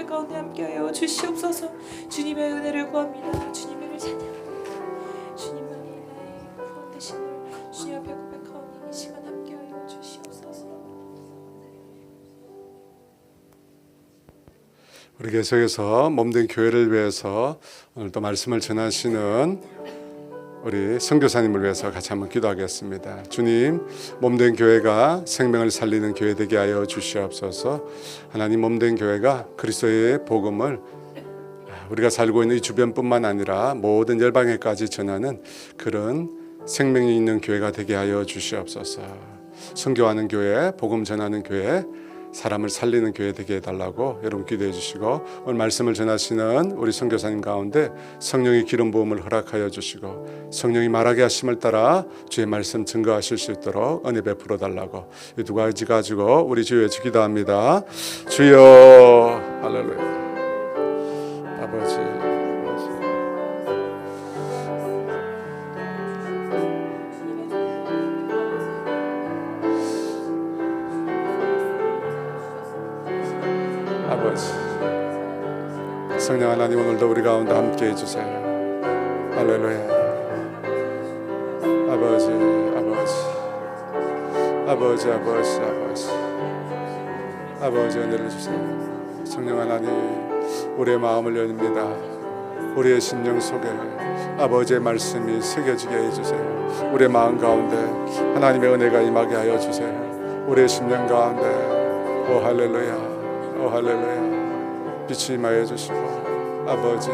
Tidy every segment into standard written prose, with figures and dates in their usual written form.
가운데 함께하여 주시옵소서. 주님의 은혜를 구합니다. 주님의 은혜를 찬양합니다. 주님만이 나의 구원 되심을 주님 앞에 고백하오니 이 시간 함께하여 주시옵소서. 우리 계속해서 몸된 교회를 위해서 오늘 또 말씀을 전하시는 우리 선교사님을 위해서 같이 한번 기도하겠습니다. 주님, 몸된 교회가 생명을 살리는 교회 되게 하여 주시옵소서. 하나님, 몸된 교회가 그리스도의 복음을 우리가 살고 있는 이 주변뿐만 아니라 모든 열방에까지 전하는 그런 생명이 있는 교회가 되게 하여 주시옵소서. 선교하는 교회, 복음 전하는 교회, 사람을 살리는 교회 되게 해달라고 여러분 기도해 주시고, 오늘 말씀을 전하시는 우리 선교사님 가운데 성령의 기름 부음을 허락하여 주시고, 성령이 말하게 하심을 따라 주의 말씀 증거하실 수 있도록 은혜 베풀어 달라고 이 두 가지 가지고 우리 주여 외치 기도합니다. 주여, 할렐루야. 아버지, 아버지, 성령 하나님, 오늘도 우리 가운데 함께 해주세요. 할렐루야. 아버지, 아버지, 아버지, 아버지, 아버지, 아버지, 은혜를 주세요. 성령 하나님, 우리의 마음을 열립니다. 우리의 심령 속에 아버지의 말씀이 새겨지게 해주세요. 우리의 마음 가운데 하나님의 은혜가 임하게 하여 주세요. 우리의 심령 가운데 오 할렐루야, 오 할렐루야, 빛이 임하여 주시고, 아버지,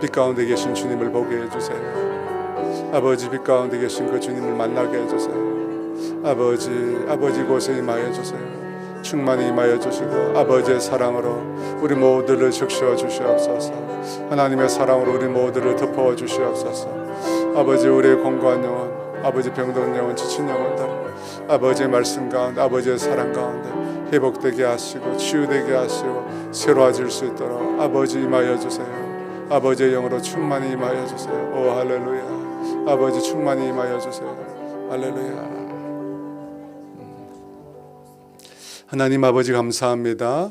빛 가운데 계신 주님을 보게 해주세요. 아버지, 빛 가운데 계신 그 주님을 만나게 해주세요. 아버지, 아버지 곳에 임하여 주세요. 충만히 임하여 주시고, 아버지의 사랑으로 우리 모두를 적셔 주시옵소서. 하나님의 사랑으로 우리 모두를 덮어 주시옵소서. 아버지, 우리의 공고한 영혼, 아버지 병든 영혼, 지친 영혼들 아버지의 말씀 가운데, 아버지의 사랑 가운데 회복되게 하시고 치유되게 하시고 새로워질 수 있도록 아버지 임하여 주세요. 아버지의 영으로 충만히 임하여 주세요. 오 할렐루야. 아버지 충만히 임하여 주세요. 할렐루야. 하나님 아버지, 감사합니다.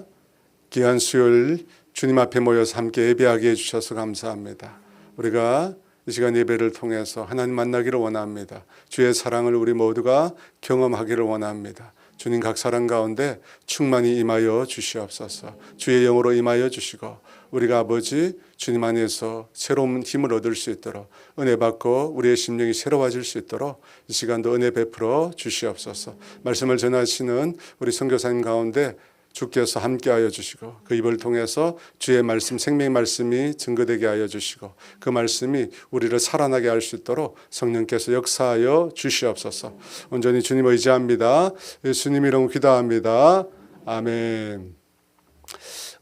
귀한 수요일 주님 앞에 모여서 함께 예배하게 해주셔서 감사합니다. 우리가 이 시간 예배를 통해서 하나님 만나기를 원합니다. 주의 사랑을 우리 모두가 경험하기를 원합니다. 주님, 각 사람 가운데 충만히 임하여 주시옵소서. 주의 영으로 임하여 주시고, 우리가 아버지 주님 안에서 새로운 힘을 얻을 수 있도록 은혜 받고 우리의 심령이 새로워질 수 있도록 이 시간도 은혜 베풀어 주시옵소서. 말씀을 전하시는 우리 선교사님 가운데 주께서 함께하여 주시고, 그 입을 통해서 주의 말씀, 생명의 말씀이 증거되게 하여 주시고, 그 말씀이 우리를 살아나게 할 수 있도록 성령께서 역사하여 주시옵소서. 온전히 주님 의지합니다. 예수님 이름 기도합니다. 아멘.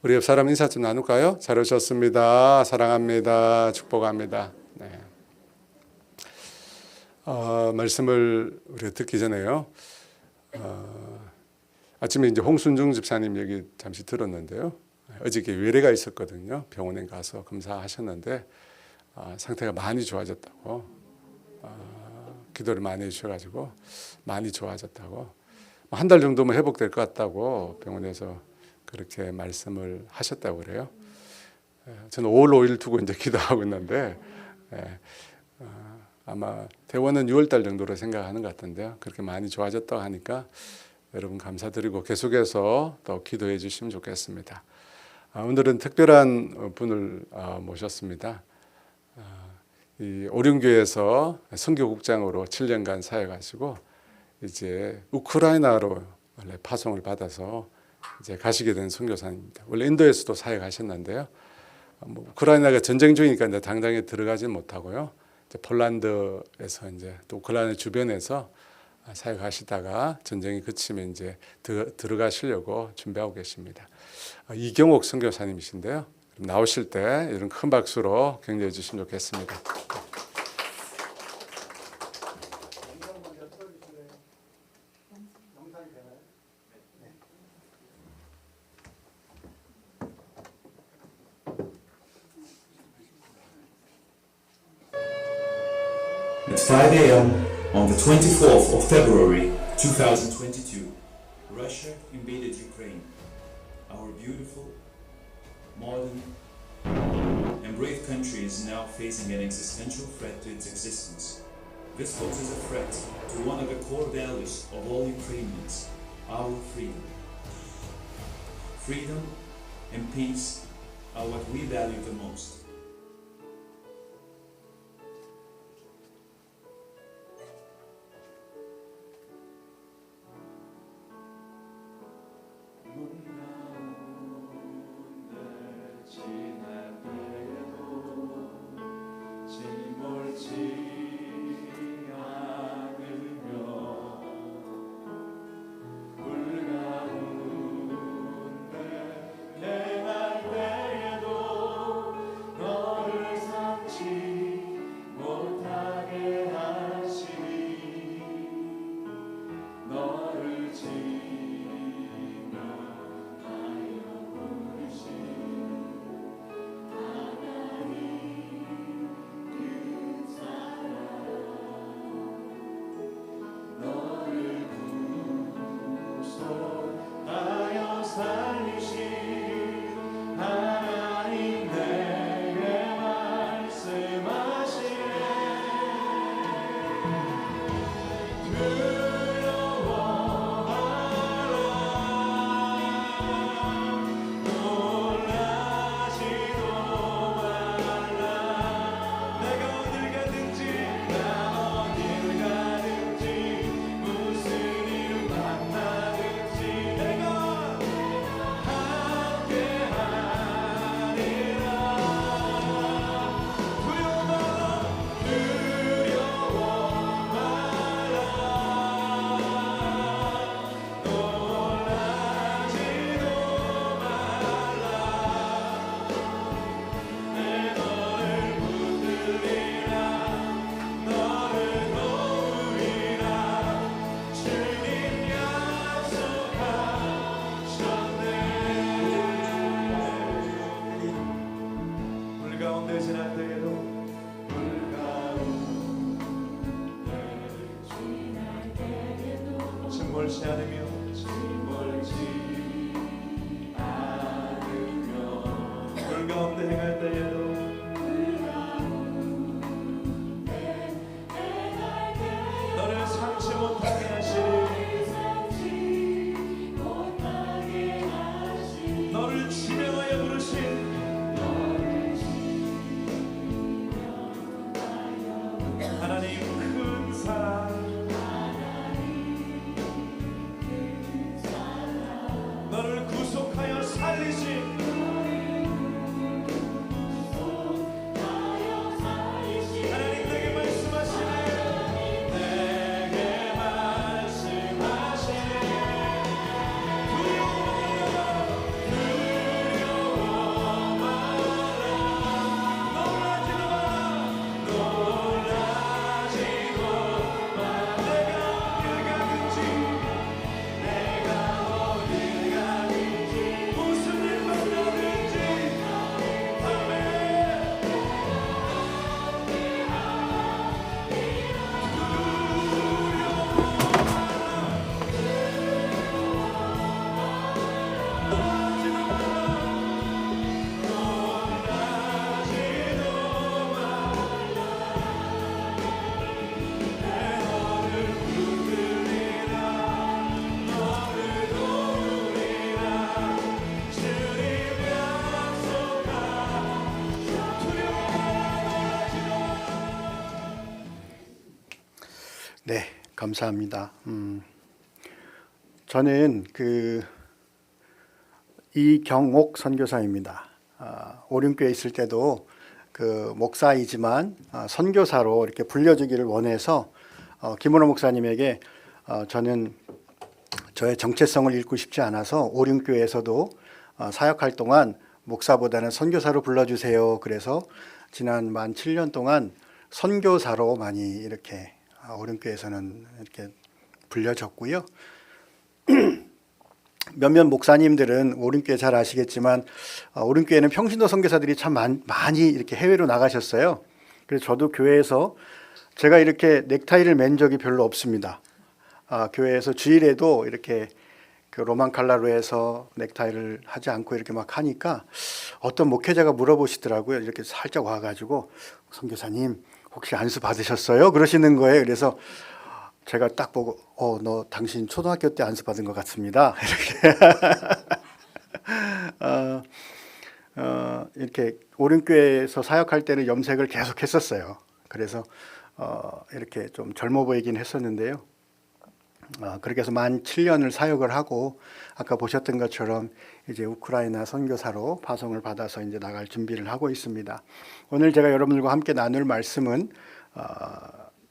우리 옆 사람 인사 좀 나눌까요? 잘 오셨습니다. 사랑합니다. 축복합니다. 네. 말씀을 우리가 듣기 전에요. 아침에 이제 홍순중 집사님 얘기 잠시 들었는데요. 어저께 외래가 있었거든요. 병원에 가서 검사하셨는데 상태가 많이 좋아졌다고, 기도를 많이 해주셔가지고 많이 좋아졌다고, 한 달 정도면 회복될 것 같다고 병원에서 그렇게 말씀을 하셨다고 그래요. 저는 5월 5일 두고 이제 기도하고 있는데 아마 대원은 6월 달 정도로 생각하는 것 같은데요. 그렇게 많이 좋아졌다고 하니까 여러분 감사드리고 계속해서 또 기도해 주시면 좋겠습니다. 오늘은 특별한 분을 모셨습니다. 이 오륜교에서 선교국장으로 7년간 사역하시고 이제 우크라이나로 원래 파송을 받아서 이제 가시게 된 선교사입니다. 원래 인도에서도 사역하셨는데요. 우크라이나가 전쟁 중이니까 이제 당장에 들어가진 못하고요. 이제 폴란드에서 이제 또 우크라이나 주변에서 사역하시다가 전쟁이 그치면 이제 들어가시려고 준비하고 계십니다. 이경옥 선교사님이신데요. 나오실 때 이런 큰 박수로 격려해 주시면 좋겠습니다. At 5 a.m. on the 24th of February 2022, Russia invaded Ukraine. Our beautiful modern and brave country is now facing an existential threat to its existence. This poses a threat to one of the core values of all Ukrainians, our freedom. Freedom and peace are what we value the most. 멀지 않으며 불 가운데 행할 때에도 너를 상치 못하게 하시리 너를 지명하여 부르신 하나님 큰 사랑 너를 구속하여 살리신 하나님 내게 말씀하시네 두려워 말라 놀라지도 마 내가 어딜 가든지 무슨 일 만나든지 네, 감사합니다. 저는 이경옥 선교사입니다. 오륜교에 있을 때도 목사이지만 선교사로 이렇게 불려주기를 원해서 김원호 목사님에게 저는 저의 정체성을 잃고 싶지 않아서 오륜교에서도 사역할 동안 목사보다는 선교사로 불러주세요. 그래서 지난 만 7년 동안 선교사로 많이 이렇게 오륜교에서는 이렇게 불려졌고요. 몇몇 목사님들은 오륜교회 잘 아시겠지만 오륜교회는 평신도 선교사들이 참 많이 이렇게 해외로 나가셨어요. 그래서 저도 교회에서 제가 이렇게 넥타이를 맨 적이 별로 없습니다. 교회에서 주일에도 이렇게 그 로만 칼라로 해서 넥타이를 하지 않고 이렇게 막 하니까 어떤 목회자가 물어보시더라고요. 이렇게 살짝 와가지고 선교사님 혹시 안수 받으셨어요? 그러시는 거예요. 그래서 제가 딱 보고 너 당신 초등학교 때 안수 받은 것 같습니다. 이렇게 오륜교회에서 사역할 때는 염색을 계속 했었어요. 그래서 이렇게 좀 젊어 보이긴 했었는데요. 그렇게 해서 만 7년을 사역을 하고 아까 보셨던 것처럼 이제 우크라이나 선교사로 파송을 받아서 이제 나갈 준비를 하고 있습니다. 오늘 제가 여러분들과 함께 나눌 말씀은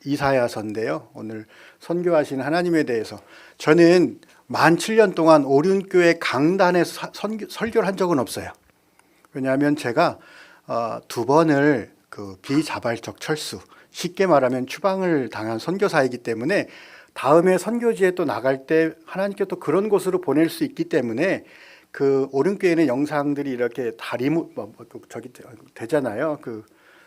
이사야서인데요. 오늘 선교하신 하나님에 대해서 저는 만 7년 동안 오륜교회 강단에서 설교를 한 적은 없어요. 왜냐하면 제가 두 번을 그 비자발적 철수, 쉽게 말하면 추방을 당한 선교사이기 때문에 다음에 선교지에 또 나갈 때 하나님께 또 그런 곳으로 보낼 수 있기 때문에 그 오륜교회는 영상들이 이렇게 다 저기 되잖아요. 그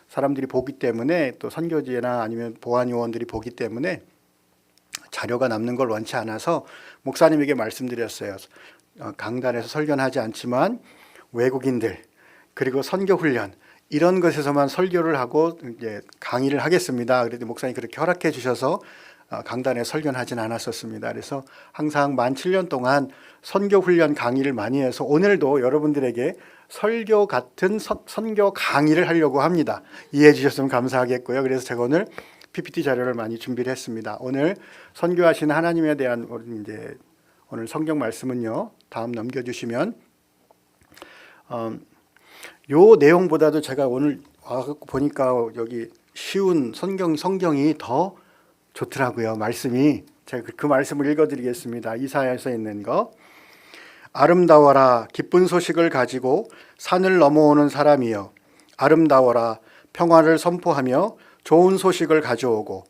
사람들이 보기 때문에 또 선교지나 아니면 보안 요원들이 보기 때문에 자료가 남는 걸 원치 않아서 목사님에게 말씀드렸어요. 강단에서 설교하지 않지만 외국인들 그리고 선교 훈련 이런 것에서만 설교를 하고 이제 강의를 하겠습니다. 그래도 목사님 그렇게 허락해 주셔서 강단에 설교하진 않았었습니다. 그래서 항상 만 7년 동안 선교 훈련 강의를 많이 해서 오늘도 여러분들에게 설교 같은 선교 강의를 하려고 합니다. 이해해 주셨으면 감사하겠고요. 그래서 제가 오늘 PPT 자료를 많이 준비를 했습니다. 오늘 선교하신 하나님에 대한 이제 오늘 성경 말씀은요. 다음 넘겨주시면 요 내용보다도 제가 오늘 와서 보니까 여기 쉬운 성경이 더 좋더라고요. 말씀이 제가 그 말씀을 읽어드리겠습니다. 이사야에서 있는 거. 아름다워라 기쁜 소식을 가지고 산을 넘어오는 사람이여 아름다워라 평화를 선포하며 좋은 소식을 가져오고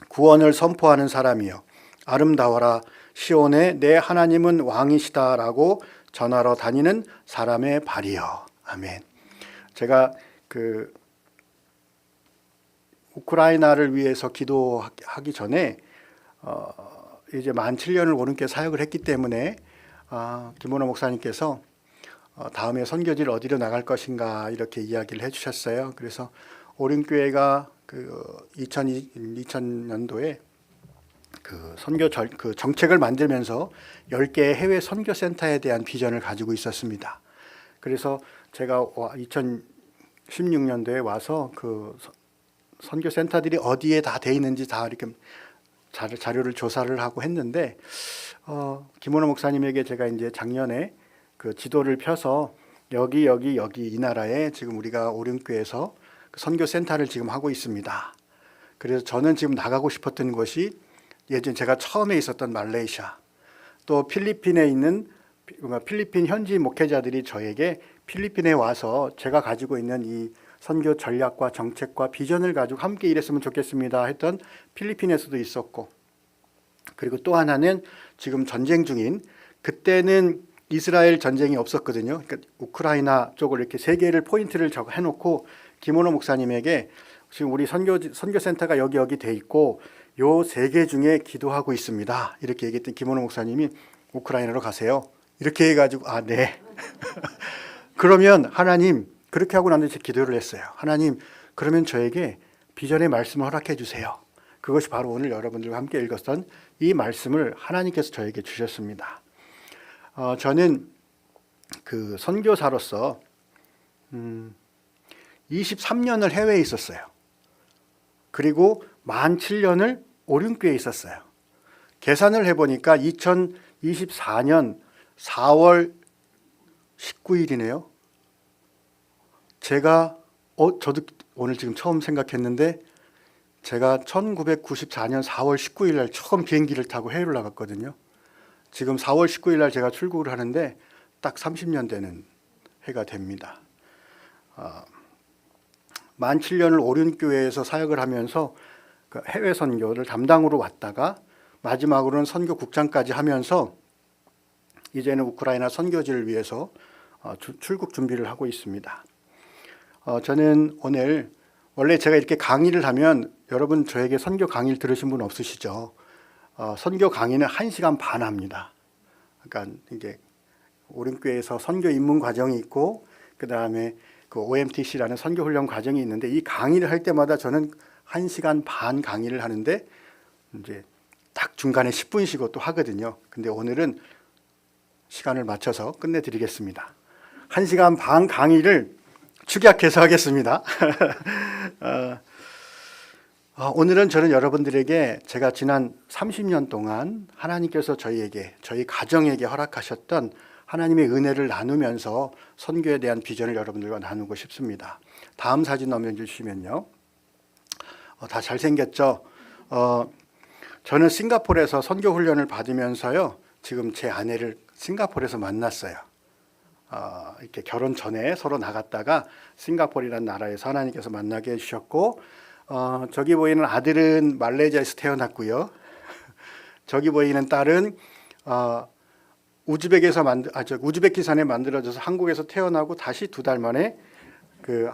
구원을 선포하는 사람이여 아름다워라 시온에 내 하나님은 왕이시다라고 전하러 다니는 사람의 발이여. 아멘. 제가 그 우크라이나를 위해서 기도하기 전에 이제 만 7년을 오른께 사역을 했기 때문에 김원호 목사님께서 다음에 선교지를 어디로 나갈 것인가 이렇게 이야기를 해주셨어요. 그래서 오륜교회가 그 2000년도에 그 선교 그 정책을 만들면서 10개의 해외 선교센터에 대한 비전을 가지고 있었습니다. 그래서 제가 2016년도에 와서 그 선교센터들이 어디에 다 돼 있는지 다 이렇게 자료를 조사를 하고 했는데 김원호 목사님에게 제가 이제 작년에 그 지도를 펴서 여기 이 나라에 지금 우리가 오륜교에서 그 선교센터를 지금 하고 있습니다. 그래서 저는 지금 나가고 싶었던 곳이 예전 제가 처음에 있었던 말레이시아 또 필리핀에 있는 필리핀 현지 목회자들이 저에게 필리핀에 와서 제가 가지고 있는 이 선교 전략과 정책과 비전을 가지고 함께 일했으면 좋겠습니다 했던 필리핀에서도 있었고 그리고 또 하나는 지금 전쟁 중인 그때는 이스라엘 전쟁이 없었거든요. 그러니까 우크라이나 쪽을 이렇게 세 개를 포인트를 해놓고 김원호 목사님에게 지금 우리 선교센터가 여기 돼 있고 요 세 개 중에 기도하고 있습니다. 이렇게 얘기했더니 김원호 목사님이 우크라이나로 가세요. 이렇게 해가지고 네. 그러면 하나님 그렇게 하고 난 뒤에 기도를 했어요. 하나님 그러면 저에게 비전의 말씀을 허락해 주세요. 그것이 바로 오늘 여러분들과 함께 읽었던 이 말씀을 하나님께서 저에게 주셨습니다. 저는 그 선교사로서 23년을 해외에 있었어요. 그리고 만 7년을 오륜교에 있었어요. 계산을 해보니까 2024년 4월 19일이네요. 제가 저도 오늘 지금 처음 생각했는데 제가 1994년 4월 19일 날 처음 비행기를 타고 해외를 나갔거든요. 지금 4월 19일 날 제가 출국을 하는데 딱 30년 되는 해가 됩니다. 만 7년을 오륜교회에서 사역을 하면서 그 해외 선교를 담당으로 왔다가 마지막으로는 선교국장까지 하면서 이제는 우크라이나 선교지를 위해서 출국 준비를 하고 있습니다. 저는 오늘 원래 제가 이렇게 강의를 하면 여러분 저에게 선교 강의를 들으신 분 없으시죠? 선교 강의는 1시간 반 합니다. 그러니까 이게 오림교회에서 선교 입문 과정이 있고 그 다음에 그 OMTC라는 선교 훈련 과정이 있는데 이 강의를 할 때마다 저는 1시간 반 강의를 하는데 이제 딱 중간에 10분 쉬고 또 하거든요. 근데 오늘은 시간을 맞춰서 끝내드리겠습니다. 1시간 반 강의를 축약해서 하겠습니다. 오늘은 저는 여러분들에게 제가 지난 30년 동안 하나님께서 저희에게, 저희 가정에게 허락하셨던 하나님의 은혜를 나누면서 선교에 대한 비전을 여러분들과 나누고 싶습니다. 다음 사진 넘겨주시면요. 다 잘생겼죠? 저는 싱가포르에서 선교 훈련을 받으면서요. 지금 제 아내를 싱가포르에서 만났어요. 이렇게 결혼 전에 서로 나갔다가 싱가포르라는 나라에서 하나님께서 만나게 해주셨고 저기 보이는 아들은 말레이시아에서 태어났고요. 저기 보이는 딸은 우즈베키스탄에 만들어져서 한국에서 태어나고 다시 2달 만에 그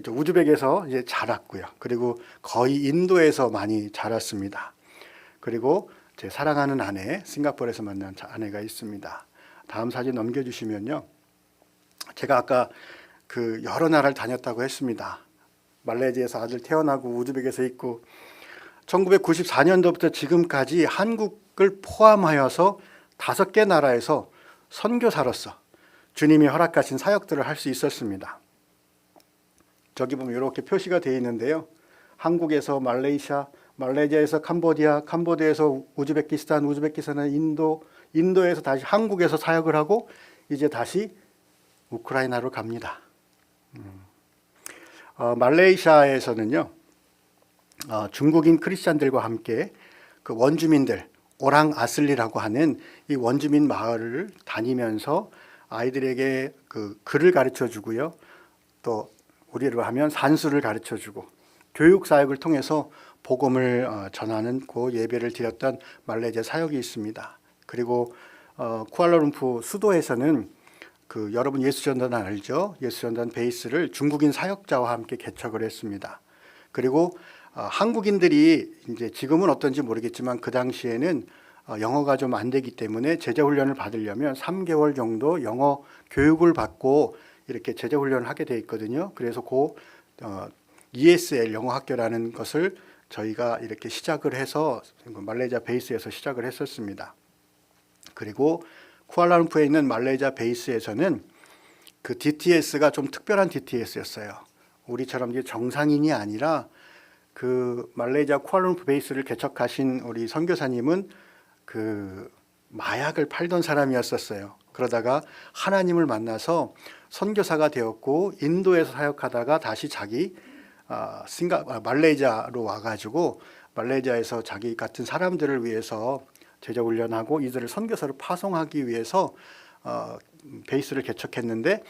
우즈벡에서 이제 자랐고요. 그리고 거의 인도에서 많이 자랐습니다. 그리고 제 사랑하는 아내, 싱가포르에서 만난 아내가 있습니다. 다음 사진 넘겨주시면요. 제가 아까 그 여러 나라를 다녔다고 했습니다. 말레이시아에서 아들 태어나고 우즈벡에서 있고 1994년도부터 지금까지 한국을 포함하여서 5개 나라에서 선교사로서 주님이 허락하신 사역들을 할 수 있었습니다. 저기 보면 이렇게 표시가 되어 있는데요. 한국에서 말레이시아, 말레이시아에서 캄보디아, 캄보디아에서 우즈베키스탄, 우즈베키스탄은 인도, 인도에서 다시 한국에서 사역을 하고 이제 다시 우크라이나로 갑니다. 말레이시아에서는요. 중국인 크리스찬들과 함께 그 원주민들 오랑 아슬리라고 하는 이 원주민 마을을 다니면서 아이들에게 그 글을 가르쳐 주고요. 또 우리로 하면 산수를 가르쳐 주고 교육 사역을 통해서 복음을 전하는 그 예배를 드렸던 말레이시아 사역이 있습니다. 그리고 쿠알라룸푸 수도에서는 그 여러분 예수전단 알죠? 예수전단 베이스를 중국인 사역자와 함께 개척을 했습니다. 그리고 한국인들이 이제 지금은 어떤지 모르겠지만 그 당시에는 영어가 좀 안 되기 때문에 제자 훈련을 받으려면 3개월 정도 영어 교육을 받고 이렇게 제자 훈련을 하게 돼 있거든요. 그래서 그 ESL 영어 학교라는 것을 저희가 이렇게 시작을 해서 말레이시아 베이스에서 시작을 했었습니다. 그리고 쿠알라룸푸르에 있는 말레이시아 베이스에서는 그 DTS가 좀 특별한 DTS였어요. 우리처럼 이제 정상인이 아니라 그 말레이시아 쿠알라룸푸르 베이스를 개척하신 우리 선교사님은 그 마약을 팔던 사람이었었어요. 그러다가 하나님을 만나서 선교사가 되었고 인도에서 사역하다가 다시 자기 말레이시아로 와가지고 말레이시아에서 자기 같은 사람들을 위해서 제자 훈련하고 이들을 선교사로 파송하기 위해서 베이스를 개척했는데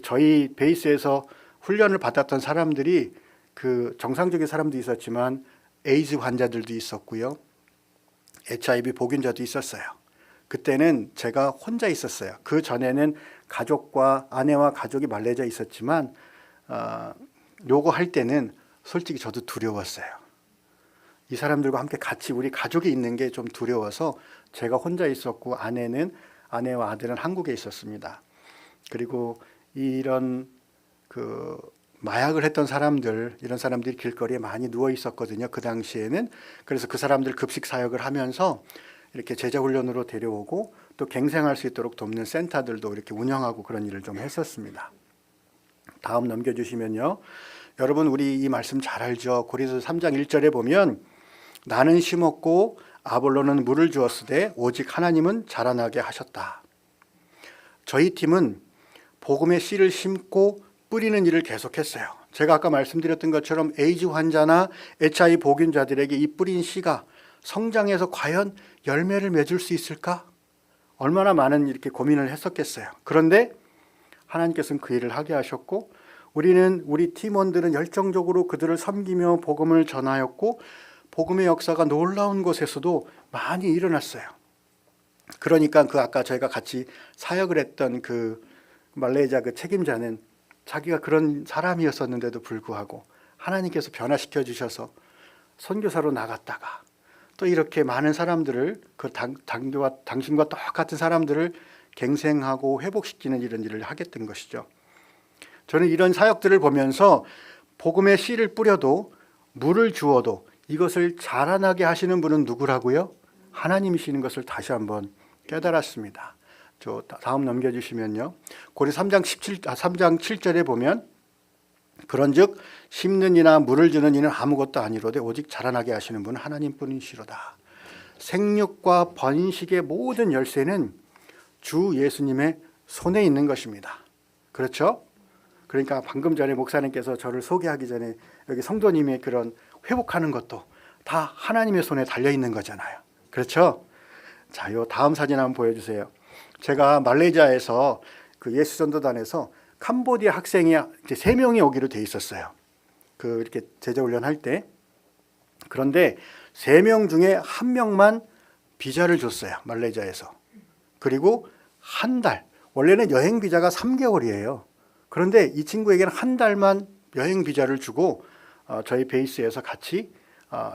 저희 베이스에서 훈련을 받았던 사람들이 그 정상적인 사람도 있었지만 에이즈 환자들도 있었고요. HIV 보균자도 있었어요. 그때는 제가 혼자 있었어요. 그 전에는 가족과 아내와 가족이 말레이시아에 있었지만 요거 할 때는 솔직히 저도 두려웠어요. 이 사람들과 함께 같이 우리 가족이 있는 게 좀 두려워서 제가 혼자 있었고 아내와 아들은 한국에 있었습니다. 그리고 이런 그 마약을 했던 사람들 이런 사람들이 길거리에 많이 누워 있었거든요. 그 당시에는. 그래서 그 사람들 급식 사역을 하면서 이렇게 제자 훈련으로 데려오고 또 갱생할 수 있도록 돕는 센터들도 이렇게 운영하고 그런 일을 좀 했었습니다. 다음 넘겨주시면요. 여러분 우리 이 말씀 잘 알죠. 고린도서 3장 1절에 보면 나는 심었고 아볼로는 물을 주었으되 오직 하나님은 자라나게 하셨다. 저희 팀은 복음의 씨를 심고 뿌리는 일을 계속했어요. 제가 아까 말씀드렸던 것처럼 에이즈 환자나 HIV 보균자들에게 이 뿌린 씨가 성장해서 과연 열매를 맺을 수 있을까? 얼마나 많은 이렇게 고민을 했었겠어요. 그런데 하나님께서는 그 일을 하게 하셨고 우리 팀원들은 열정적으로 그들을 섬기며 복음을 전하였고 복음의 역사가 놀라운 곳에서도 많이 일어났어요. 그러니까 그 아까 저희가 같이 사역을 했던 그 말레이시아 그 책임자는 자기가 그런 사람이었었는데도 불구하고 하나님께서 변화시켜 주셔서 선교사로 나갔다가 또 이렇게 많은 사람들을 당신과 똑같은 사람들을 갱생하고 회복시키는 이런 일을 하겠던 것이죠. 저는 이런 사역들을 보면서 복음의 씨를 뿌려도 물을 주어도 이것을 자라나게 하시는 분은 누구라고요? 하나님이시는 것을 다시 한번 깨달았습니다. 저 다음 넘겨주시면요. 고리 3장 7절에 보면 그런즉 심는 이나 물을 주는 이는 아무것도 아니로되 오직 자라나게 하시는 분은 하나님뿐이시로다. 생육과 번식의 모든 열쇠는 주 예수님의 손에 있는 것입니다. 그렇죠? 그러니까 방금 전에 목사님께서 저를 소개하기 전에 여기 성도님의 그런 회복하는 것도 다 하나님의 손에 달려 있는 거잖아요. 그렇죠? 자, 요 다음 사진 한번 보여주세요. 제가 말레이시아에서 그 예수전도단에서 캄보디아 학생이 이제 3명이 오기로 돼 있었어요. 그 이렇게 제자훈련 할 때. 그런데 3명 중에 1명만 비자를 줬어요. 말레이시아에서. 그리고 한 달. 원래는 여행 비자가 3개월이에요. 그런데 이 친구에게는 한 달만 여행 비자를 주고 저희 베이스에서 같이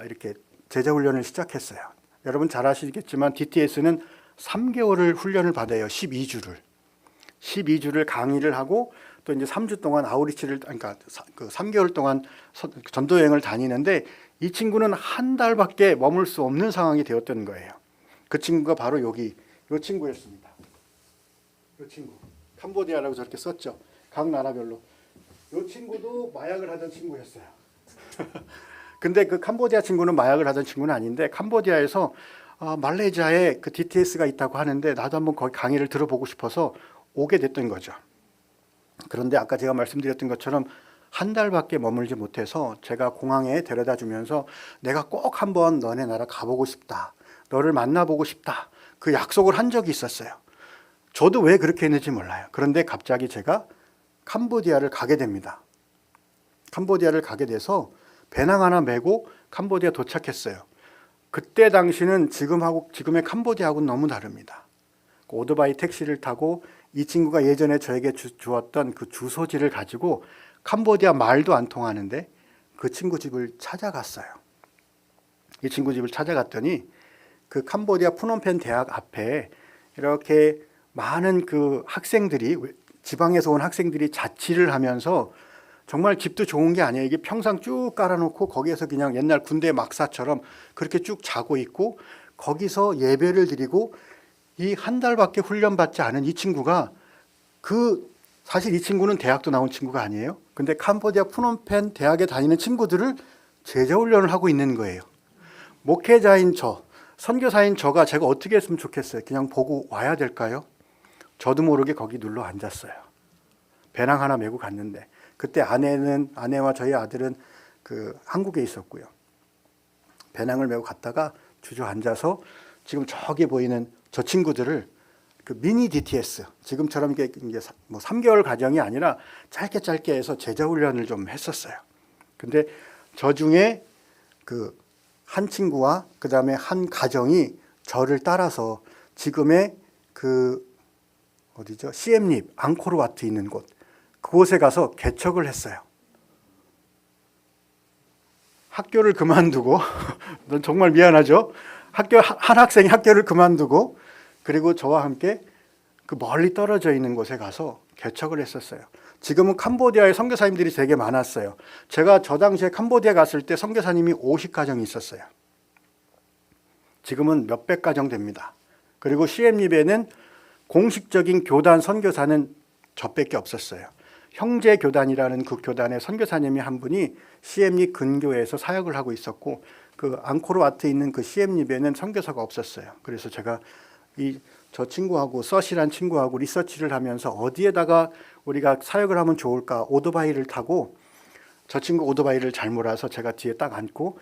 이렇게 제자훈련을 시작했어요. 여러분 잘 아시겠지만 DTS는 3개월을 훈련을 받아요. 12주를 강의를 하고 또 이제 3주 동안 아우리치를, 그러니까 그 3개월 동안 전도 여행을 다니는데 이 친구는 한 달밖에 머물 수 없는 상황이 되었던 거예요. 그 친구가 바로 여기 이 친구였습니다. 이 친구 캄보디아라고 저렇게 썼죠. 각 나라별로. 이 친구도 마약을 하던 친구였어요. 근데 그 캄보디아 친구는 마약을 하던 친구는 아닌데 캄보디아에서 말레이시아에 그 DTS가 있다고 하는데 나도 한번 거기 강의를 들어보고 싶어서 오게 됐던 거죠. 그런데 아까 제가 말씀드렸던 것처럼 한 달밖에 머물지 못해서 제가 공항에 데려다 주면서 내가 꼭 한번 너네 나라 가보고 싶다. 너를 만나보고 싶다. 그 약속을 한 적이 있었어요. 저도 왜 그렇게 했는지 몰라요. 그런데 갑자기 제가 캄보디아를 가게 됩니다. 캄보디아를 가게 돼서 배낭 하나 메고 캄보디아 도착했어요. 그때 당시는 지금의 캄보디아하고는 너무 다릅니다. 오토바이 택시를 타고 이 친구가 예전에 저에게 주었던 그 주소지를 가지고 캄보디아 말도 안 통하는데 그 친구 집을 찾아갔어요. 이 친구 집을 찾아갔더니 그 캄보디아 푸놈펜 대학 앞에 이렇게 많은 그 학생들이, 지방에서 온 학생들이 자취를 하면서 정말 집도 좋은 게 아니에요. 이게 평상 쭉 깔아놓고 거기에서 그냥 옛날 군대 막사처럼 그렇게 쭉 자고 있고 거기서 예배를 드리고 이 한 달밖에 훈련받지 않은 이 친구가 사실 이 친구는 대학도 나온 친구가 아니에요. 근데 캄보디아 푸놈펜 대학에 다니는 친구들을 제자훈련을 하고 있는 거예요. 목회자인 저, 선교사인 저가 제가 어떻게 했으면 좋겠어요. 그냥 보고 와야 될까요? 저도 모르게 거기 눌러 앉았어요. 배낭 하나 메고 갔는데 그때 아내와 저희 아들은 그 한국에 있었고요. 배낭을 메고 갔다가 주저앉아서 지금 저기 보이는 저 친구들을 그 미니 DTS, 지금처럼 이게 뭐 3개월 과정이 아니라 짧게 해서 제자 훈련을 좀 했었어요. 근데 저 중에 그 한 친구와 그 다음에 한 가정이 저를 따라서 지금의 그 어디죠? 시엠립 앙코르와트 있는 곳, 그곳에 가서 개척을 했어요. 학교를 그만두고 넌 정말 미안하죠? 한 학생이 학교를 그만두고 그리고 저와 함께 그 멀리 떨어져 있는 곳에 가서 개척을 했었어요. 지금은 캄보디아에 선교사님들이 되게 많았어요. 제가 저 당시에 캄보디아 갔을 때 선교사님이 50가정이 있었어요. 지금은 몇백 가정 됩니다. 그리고 시엠립에는 공식적인 교단 선교사는 저밖에 없었어요. 형제교단이라는 그 교단의 선교사님이 한 분이 시엠립 근교에서 사역을 하고 있었고 그 앙코르와트에 있는 그 시엠립에는 선교사가 없었어요. 그래서 제가 저 친구하고 서시란 친구하고 리서치를 하면서 어디에다가 우리가 사역을 하면 좋을까 오토바이를 타고 저 친구 오토바이를 잘 몰아서 제가 뒤에 딱 앉고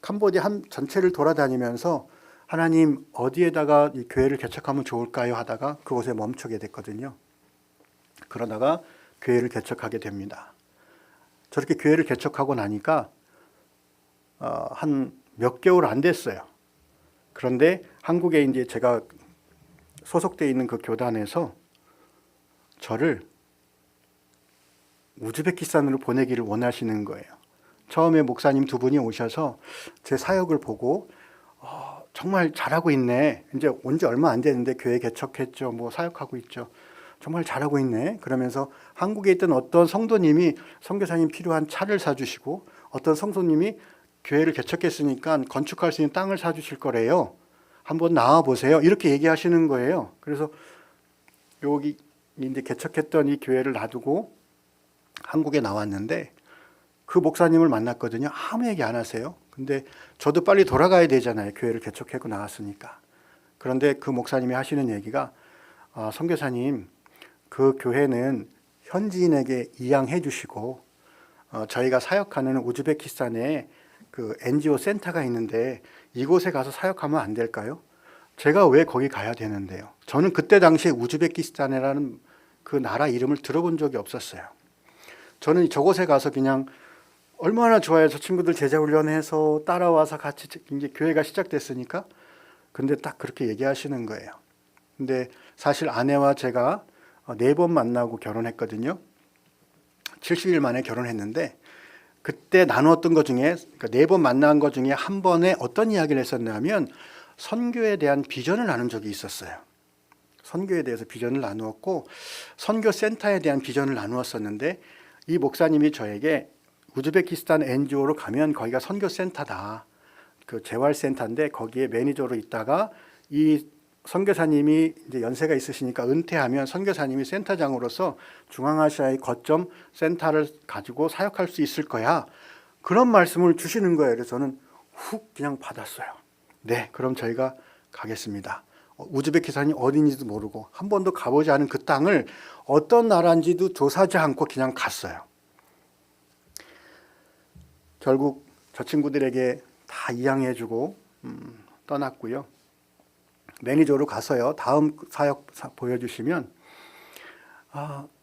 캄보디아 전체를 돌아다니면서 하나님 어디에다가 이 교회를 개척하면 좋을까요 하다가 그곳에 멈추게 됐거든요. 그러다가 교회를 개척하게 됩니다. 저렇게 교회를 개척하고 나니까 한 몇 개월 안 됐어요. 그런데 한국에 이제 제가 소속되어 있는 그 교단에서 저를 우즈베키스탄으로 보내기를 원하시는 거예요. 처음에 목사님 두 분이 오셔서 제 사역을 보고 정말 잘하고 있네. 이제 온 지 얼마 안 됐는데 교회 개척했죠. 뭐 사역하고 있죠. 정말 잘하고 있네. 그러면서 한국에 있던 어떤 성도님이 선교사님 필요한 차를 사주시고 어떤 성도님이 교회를 개척했으니까 건축할 수 있는 땅을 사주실 거래요. 한번 나와 보세요. 이렇게 얘기하시는 거예요. 그래서 여기 이제 개척했던 이 교회를 놔두고 한국에 나왔는데 그 목사님을 만났거든요. 아무 얘기 안 하세요. 근데 저도 빨리 돌아가야 되잖아요. 교회를 개척하고 나왔으니까. 그런데 그 목사님이 하시는 얘기가 선교사님, 그 교회는 현지인에게 이양해 주시고 저희가 사역하는 우즈베키스탄에 그 NGO 센터가 있는데 이곳에 가서 사역하면 안 될까요? 제가 왜 거기 가야 되는데요? 저는 그때 당시에 우즈베키스탄이라는 그 나라 이름을 들어본 적이 없었어요. 저는 저곳에 가서 그냥 얼마나 좋아요. 저 친구들 제자훈련해서 따라와서 같이 이제 교회가 시작됐으니까. 근데 딱 그렇게 얘기하시는 거예요. 근데 사실 아내와 제가 4번 만나고 결혼했거든요. 70일 만에 결혼했는데 그때 나누었던 것 중에 그러니까 4번 만난 것 중에 한 번에 어떤 이야기를 했었냐면 선교에 대한 비전을 나눈 적이 있었어요. 선교에 대해서 비전을 나누었고 선교센터에 대한 비전을 나누었었는데 이 목사님이 저에게 우즈베키스탄 NGO로 가면 거기가 선교센터다. 그 재활센터인데 거기에 매니저로 있다가 이 선교사님이 이제 연세가 있으시니까 은퇴하면 선교사님이 센터장으로서 중앙아시아의 거점 센터를 가지고 사역할 수 있을 거야. 그런 말씀을 주시는 거예요. 그래서 저는 훅 그냥 받았어요. 네, 그럼 저희가 가겠습니다. 우즈베키스탄이 어딘지도 모르고 한 번도 가보지 않은 그 땅을 어떤 나라인지도 조사하지 않고 그냥 갔어요. 결국 저 친구들에게 다 이양해주고 떠났고요. 매니저로 가서요. 다음 사역 보여주시면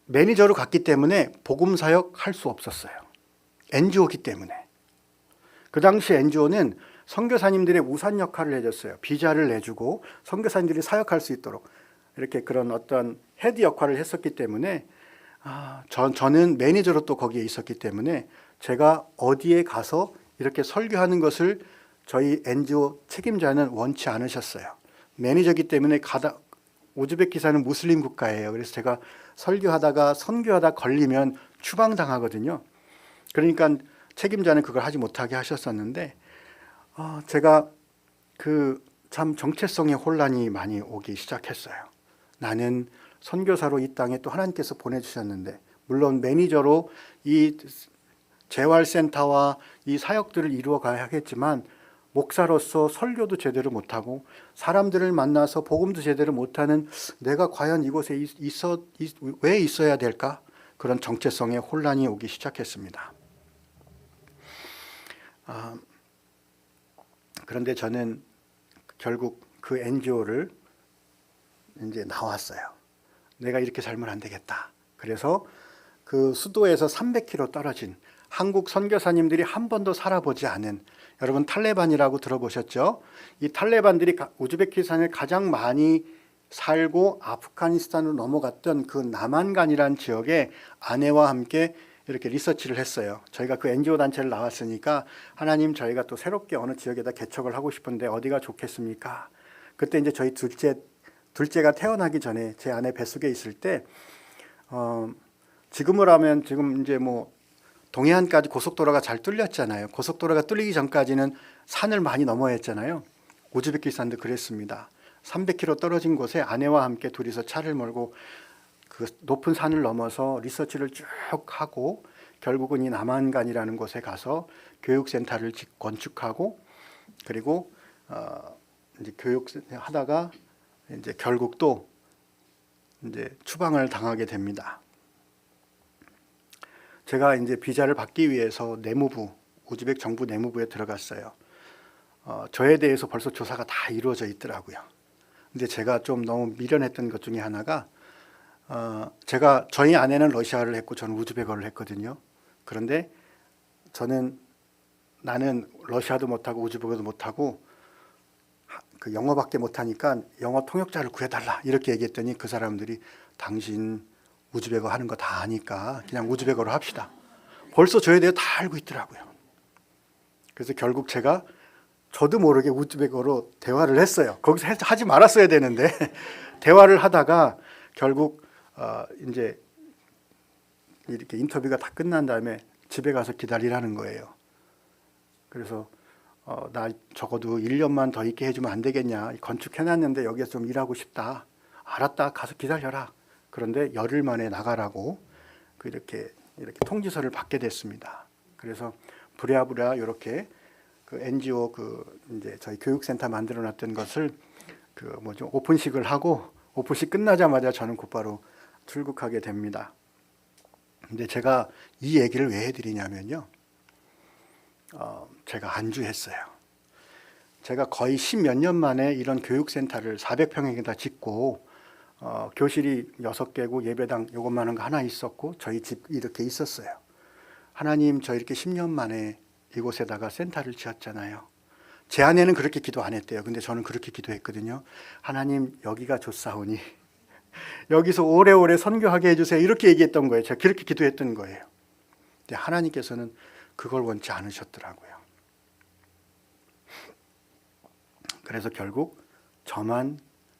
매니저로 갔기 때문에 복음 사역 할 수 없었어요. NGO기 때문에. 그 당시 NGO는 선교사님들의 우산 역할을 해줬어요. 비자를 내주고 선교사님들이 사역할 수 있도록 이렇게 그런 어떤 헤드 역할을 했었기 때문에 저는 매니저로 또 거기에 있었기 때문에 제가 어디에 가서 이렇게 설교하는 것을 저희 NGO 책임자는 원치 않으셨어요. 매니저기 때문에 우즈베키스탄은 무슬림 국가예요. 그래서 제가 설교하다가 선교하다 걸리면 추방당하거든요. 그러니까 책임자는 그걸 하지 못하게 하셨었는데 제가 참 정체성의 혼란이 많이 오기 시작했어요. 나는 선교사로 이 땅에 또 하나님께서 보내주셨는데 물론 매니저로 이 재활센터와 이 사역들을 이루어 가야 하겠지만 목사로서 설교도 제대로 못하고 사람들을 만나서 복음도 제대로 못하는 내가 과연 이곳에 왜 있어야 될까? 그런 정체성의 혼란이 오기 시작했습니다. 그런데 저는 결국 그 NGO를 이제 나왔어요. 내가 이렇게 살면 안 되겠다. 그래서 그 수도에서 300km 떨어진 한국 선교사님들이 한 번도 살아보지 않은 여러분 탈레반이라고 들어보셨죠? 이 탈레반들이 우즈베키스탄에 가장 많이 살고 아프가니스탄으로 넘어갔던 그 남한간이라는 지역에 아내와 함께 이렇게 리서치를 했어요. 저희가 그 NGO 단체를 나왔으니까 하나님 저희가 또 새롭게 어느 지역에다 개척을 하고 싶은데 어디가 좋겠습니까? 그때 이제 저희 둘째가 태어나기 전에 제 아내 뱃속에 있을 때 지금으로 하면 지금 이제 뭐 동해안까지 고속도로가 잘 뚫렸잖아요. 고속도로가 뚫리기 전까지는 산을 많이 넘어야 했잖아요. 우즈베키스탄도 그랬습니다. 300km 떨어진 곳에 아내와 함께 둘이서 차를 몰고 그 높은 산을 넘어서 리서치를 쭉 하고 결국은 이 남한간이라는 곳에 가서 교육센터를 건축하고 그리고 이제 교육하다가 이제 결국 또 이제 추방을 당하게 됩니다. 제가 이제 비자를 받기 위해서 내무부, 우즈벡 정부 내무부에 들어갔어요. 저에 대해서 벌써 조사가 다 이루어져 있더라고요. 근데 제가 좀 너무 미련했던 것 중에 하나가 저희 아내는 러시아를 했고 저는 우즈베거를 했거든요. 그런데 나는 러시아도 못하고 우즈베거도 못하고 그 영어밖에 못하니까 영어 통역자를 구해달라 이렇게 얘기했더니 그 사람들이 당신 우즈베거 하는 거 다 아니까 그냥 우즈베거로 합시다. 벌써 저에 대해 다 알고 있더라고요. 그래서 결국 제가 저도 모르게 우즈베크어로 대화를 했어요. 거기서 하지 말았어야 되는데 대화를 하다가 결국 이제 이렇게 인터뷰가 다 끝난 다음에 집에 가서 기다리라는 거예요. 그래서 나 적어도 1년만 더 있게 해주면 안 되겠냐. 건축해놨는데 여기서 좀 일하고 싶다. 알았다. 가서 기다려라. 그런데 열흘 만에 나가라고 이렇게 통지서를 받게 됐습니다. 그래서 부랴부랴 이렇게 그 NGO 이제 저희 교육센터 만들어놨던 것을 오픈식을 하고 오픈식 끝나자마자 저는 곧바로 출국하게 됩니다. 근데 제가 이 얘기를 왜 해드리냐면요. 제가 안주했어요. 제가 거의 10몇 년 만에 이런 교육센터를 400평에다 짓고 교실이 6개고 예배당 요것만한 거 하나 있었고 저희 집 이렇게 있었어요. 하나님 저 이렇게 10년 만에 이곳에다가 센터를 지었잖아요. 제 아내는 그렇게 기도 안 했대요. 근데 저는 그렇게 기도했거든요. 하나님 여기가 좋사오니 여기서 오래오래 선교하게 해주세요. 이렇게 얘기했던 거예요. 제가 그렇게 기도했던 거예요. 근데 하나님께서는 그걸 원치 않으셨더라고요. 그래서 결국 저만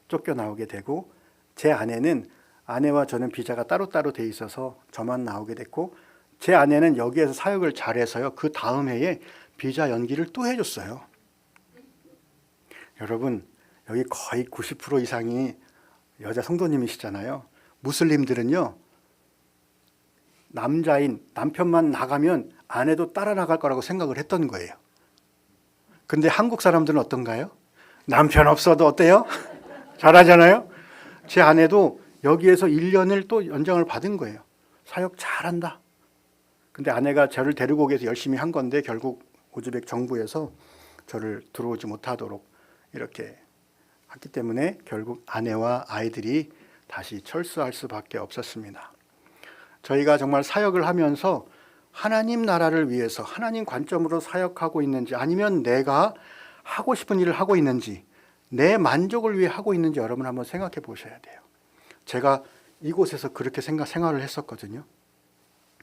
쫓겨나오게 되고 제 아내는 아내와 저는 비자가 따로따로 돼 있어서 저만 나오게 됐고 제 아내는 여기에서 사역을 잘해서요. 그 다음 해에 비자 연기를 또 해줬어요. 여러분 여기 거의 90% 이상이 여자 성도님이시잖아요. 무슬림들은요. 남자인 남편만 나가면 아내도 따라 나갈 거라고 생각을 했던 거예요. 근데 한국 사람들은 어떤가요? 남편 없어도 어때요? 잘하잖아요. 제 아내도 여기에서 1년을 또 연장을 받은 거예요. 사역 잘한다. 근데 아내가 저를 데리고 오기 위해서 열심히 한 건데 결국 우즈벡 정부에서 저를 들어오지 못하도록 이렇게 했기 때문에 결국 아내와 아이들이 다시 철수할 수밖에 없었습니다. 저희가 정말 사역을 하면서 하나님 나라를 위해서 하나님 관점으로 사역하고 있는지 아니면 내가 하고 싶은 일을 하고 있는지 내 만족을 위해 하고 있는지 여러분 한번 생각해 보셔야 돼요. 제가 이곳에서 그렇게 생활을 했었거든요.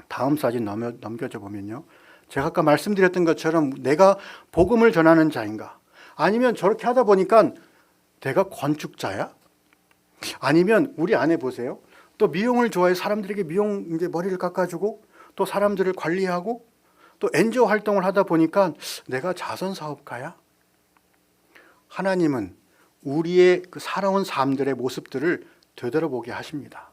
다음 사진 넘겨져 보면요. 제가 아까 말씀드렸던 것처럼 내가 복음을 전하는 자인가? 아니면 저렇게 하다 보니까 내가 건축자야? 아니면 우리 아내 보세요. 또 미용을 좋아해 사람들에게 미용 이제 머리를 깎아주고 또 사람들을 관리하고 또 NGO 활동을 하다 보니까 내가 자선 사업가야? 하나님은 우리의 그 살아온 삶들의 모습들을 되돌아보게 하십니다.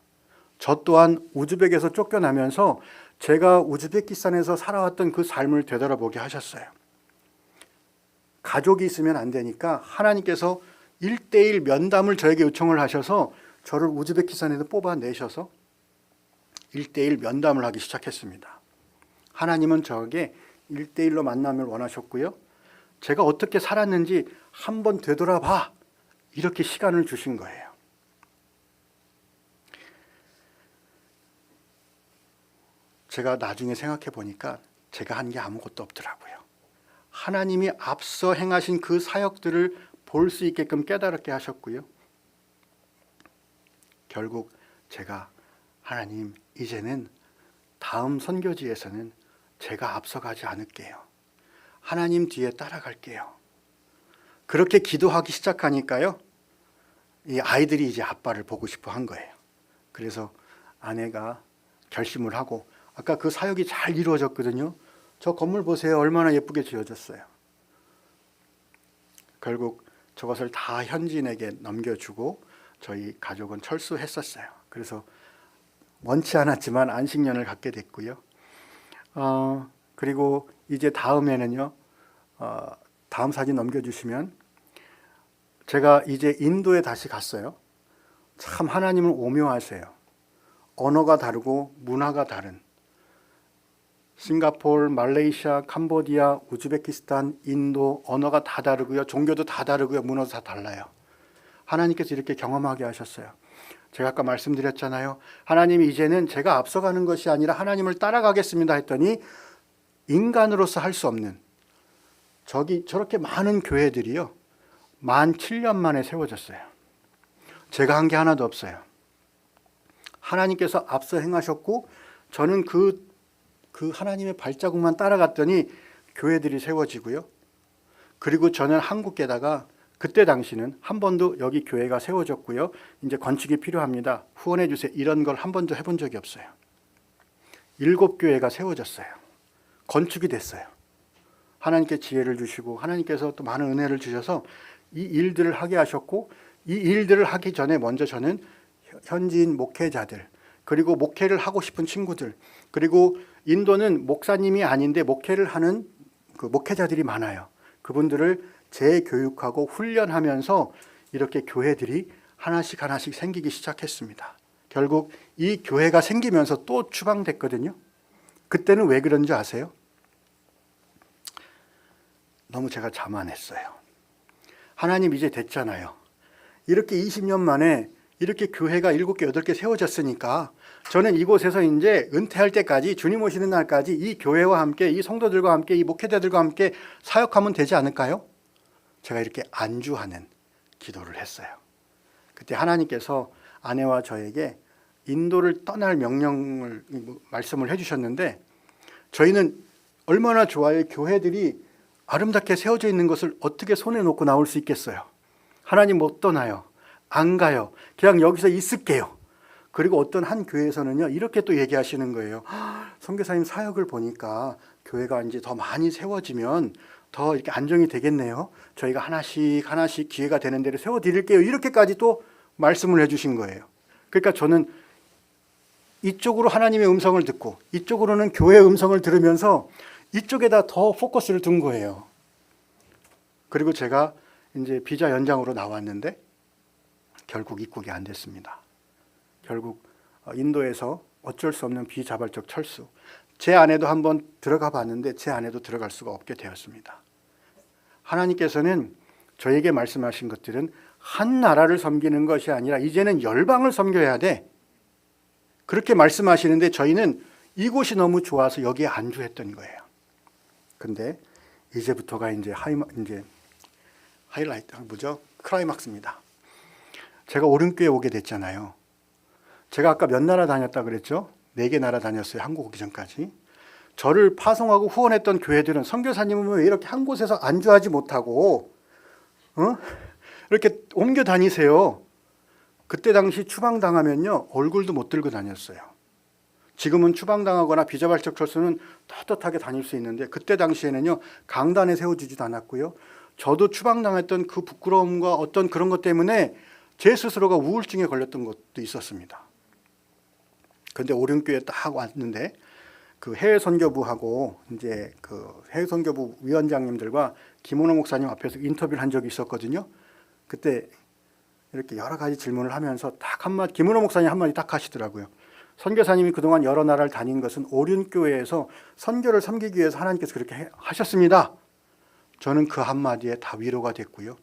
저 또한 우즈벡에서 쫓겨나면서 제가 우즈베키스탄에서 살아왔던 그 삶을 되돌아보게 하셨어요. 가족이 있으면 안 되니까 하나님께서 1:1 면담을 저에게 요청을 하셔서 저를 우즈베키스탄에서 뽑아내셔서 1:1 면담을 하기 시작했습니다. 하나님은 저에게 1:1로 만남을 원하셨고요. 제가 어떻게 살았는지 한번 되돌아봐 이렇게 시간을 주신 거예요. 제가 나중에 생각해 보니까 제가 한 게 아무것도 없더라고요. 하나님이 앞서 행하신 그 사역들을 볼 수 있게끔 깨달게 하셨고요. 결국 제가 하나님 이제는 다음 선교지에서는 제가 앞서가지 않을게요. 하나님 뒤에 따라갈게요. 그렇게 기도하기 시작하니까요. 이 아이들이 이제 아빠를 보고 싶어 한 거예요. 그래서 아내가 결심을 하고 아까 그 사역이 잘 이루어졌거든요. 저 건물 보세요. 얼마나 예쁘게 지어졌어요. 결국 저것을 다 현지인에게 넘겨주고 저희 가족은 철수했었어요. 그래서 원치 않았지만 안식년을 갖게 됐고요. 그리고 이제 다음에는요. 다음 사진 넘겨주시면 제가 이제 인도에 다시 갔어요. 참 하나님은 오묘하세요. 언어가 다르고 문화가 다른 싱가포르, 말레이시아, 캄보디아, 우즈베키스탄, 인도 언어가 다 다르고요. 종교도 다 다르고요. 문화도 다 달라요. 하나님께서 이렇게 경험하게 하셨어요. 제가 아까 말씀드렸잖아요. 하나님이 이제는 제가 앞서가는 것이 아니라 하나님을 따라가겠습니다 했더니 인간으로서 할 수 없는 저렇게 많은 교회들이요. 17년 만에 세워졌어요. 제가 한 게 하나도 없어요. 하나님께서 앞서 행하셨고 저는 그 하나님의 발자국만 따라갔더니 교회들이 세워지고요. 그리고 저는 한국계다가 그때 당시는 한 번도 여기 교회가 세워졌고요. 이제 건축이 필요합니다. 후원해 주세요. 이런 걸 한 번도 해본 적이 없어요. 7교회가 세워졌어요. 건축이 됐어요. 하나님께 지혜를 주시고 하나님께서 또 많은 은혜를 주셔서 이 일들을 하게 하셨고, 이 일들을 하기 전에 먼저 저는 현지인 목회자들, 그리고 목회를 하고 싶은 친구들, 그리고 인도는 목사님이 아닌데 목회를 하는 그 목회자들이 많아요. 그분들을 재교육하고 훈련하면서 이렇게 교회들이 하나씩 하나씩 생기기 시작했습니다. 결국 이 교회가 생기면서 또 추방됐거든요. 그때는 왜 그런지 아세요? 너무 제가 자만했어요. 하나님 이제 됐잖아요. 이렇게 20년 만에 이렇게 교회가 7개, 8개 세워졌으니까 저는 이곳에서 이제 은퇴할 때까지, 주님 오시는 날까지 이 교회와 함께, 이 성도들과 함께, 이 목회자들과 함께 사역하면 되지 않을까요? 제가 이렇게 안주하는 기도를 했어요. 그때 하나님께서 아내와 저에게 인도를 떠날 명령을 말씀을 해주셨는데, 저희는 얼마나 좋아요. 교회들이 아름답게 세워져 있는 것을 어떻게 손에 놓고 나올 수 있겠어요? 하나님 못 떠나요. 안 가요. 그냥 여기서 있을게요. 그리고 어떤 한 교회에서는요, 이렇게 또 얘기하시는 거예요. 선교사님 사역을 보니까 교회가 이제 더 많이 세워지면 더 이렇게 안정이 되겠네요. 저희가 하나씩 하나씩 기회가 되는 대로 세워드릴게요. 이렇게까지 또 말씀을 해주신 거예요. 그러니까 저는 이쪽으로 하나님의 음성을 듣고 이쪽으로는 교회의 음성을 들으면서 이쪽에다 더 포커스를 둔 거예요. 그리고 제가 이제 비자 연장으로 나왔는데 결국 입국이 안 됐습니다. 결국 인도에서 어쩔 수 없는 비자발적 철수. 제 안에도 한번 들어가 봤는데 제 안에도 들어갈 수가 없게 되었습니다. 하나님께서는 저에게 말씀하신 것들은 한 나라를 섬기는 것이 아니라 이제는 열방을 섬겨야 돼. 그렇게 말씀하시는데 저희는 이곳이 너무 좋아서 여기에 안주했던 거예요. 근데 이제부터가 이제 하이라이트 뭐죠? 클라이막스입니다. 제가 오륜교에 오게 됐잖아요. 제가 아까 몇 나라 다녔다 그랬죠? 4개 나라 다녔어요. 한국 오기 전까지. 저를 파송하고 후원했던 교회들은 선교사님은 왜 이렇게 한 곳에서 안주하지 못하고 이렇게 옮겨 다니세요? 그때 당시 추방당하면요, 얼굴도 못 들고 다녔어요. 지금은 추방당하거나 비자발적 철수는 떳떳하게 다닐 수 있는데 그때 당시에는요, 강단에 세워주지도 않았고요. 저도 추방당했던 그 부끄러움과 어떤 그런 것 때문에 제 스스로가 우울증에 걸렸던 것도 있었습니다. 그런데 오륜교에 딱 왔는데 그 해외 선교부하고 이제 그 해외 선교부 위원장님들과 김원호 목사님 앞에서 인터뷰를 한 적이 있었거든요. 그때 이렇게 여러 가지 질문을 하면서 딱 한마디, 김은호 목사님 한마디 딱 하시더라고요. 선교사님이 그동안 여러 나라를 다닌 것은 오륜교회에서 선교를 섬기기 위해서 하나님께서 그렇게 하셨습니다. 저는 그 한마디에 다 위로가 됐고요.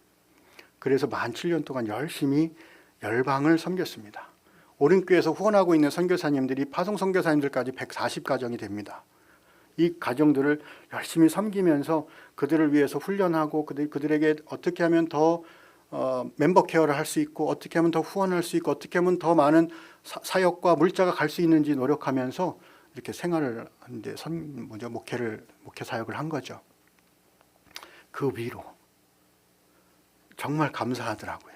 그래서 만 7년 동안 열심히 열방을 섬겼습니다. 오륜교회에서 후원하고 있는 선교사님들이 파송 선교사님들까지 140가정이 됩니다. 이 가정들을 열심히 섬기면서 그들을 위해서 훈련하고 그들에게 어떻게 하면 더 멤버 케어를 할 수 있고 어떻게 하면 더 후원할 수 있고 어떻게 하면 더 많은 사역과 물자가 갈 수 있는지 노력하면서 이렇게 생활을 이제 목회 사역을 한 거죠. 그 위로 정말 감사하더라고요.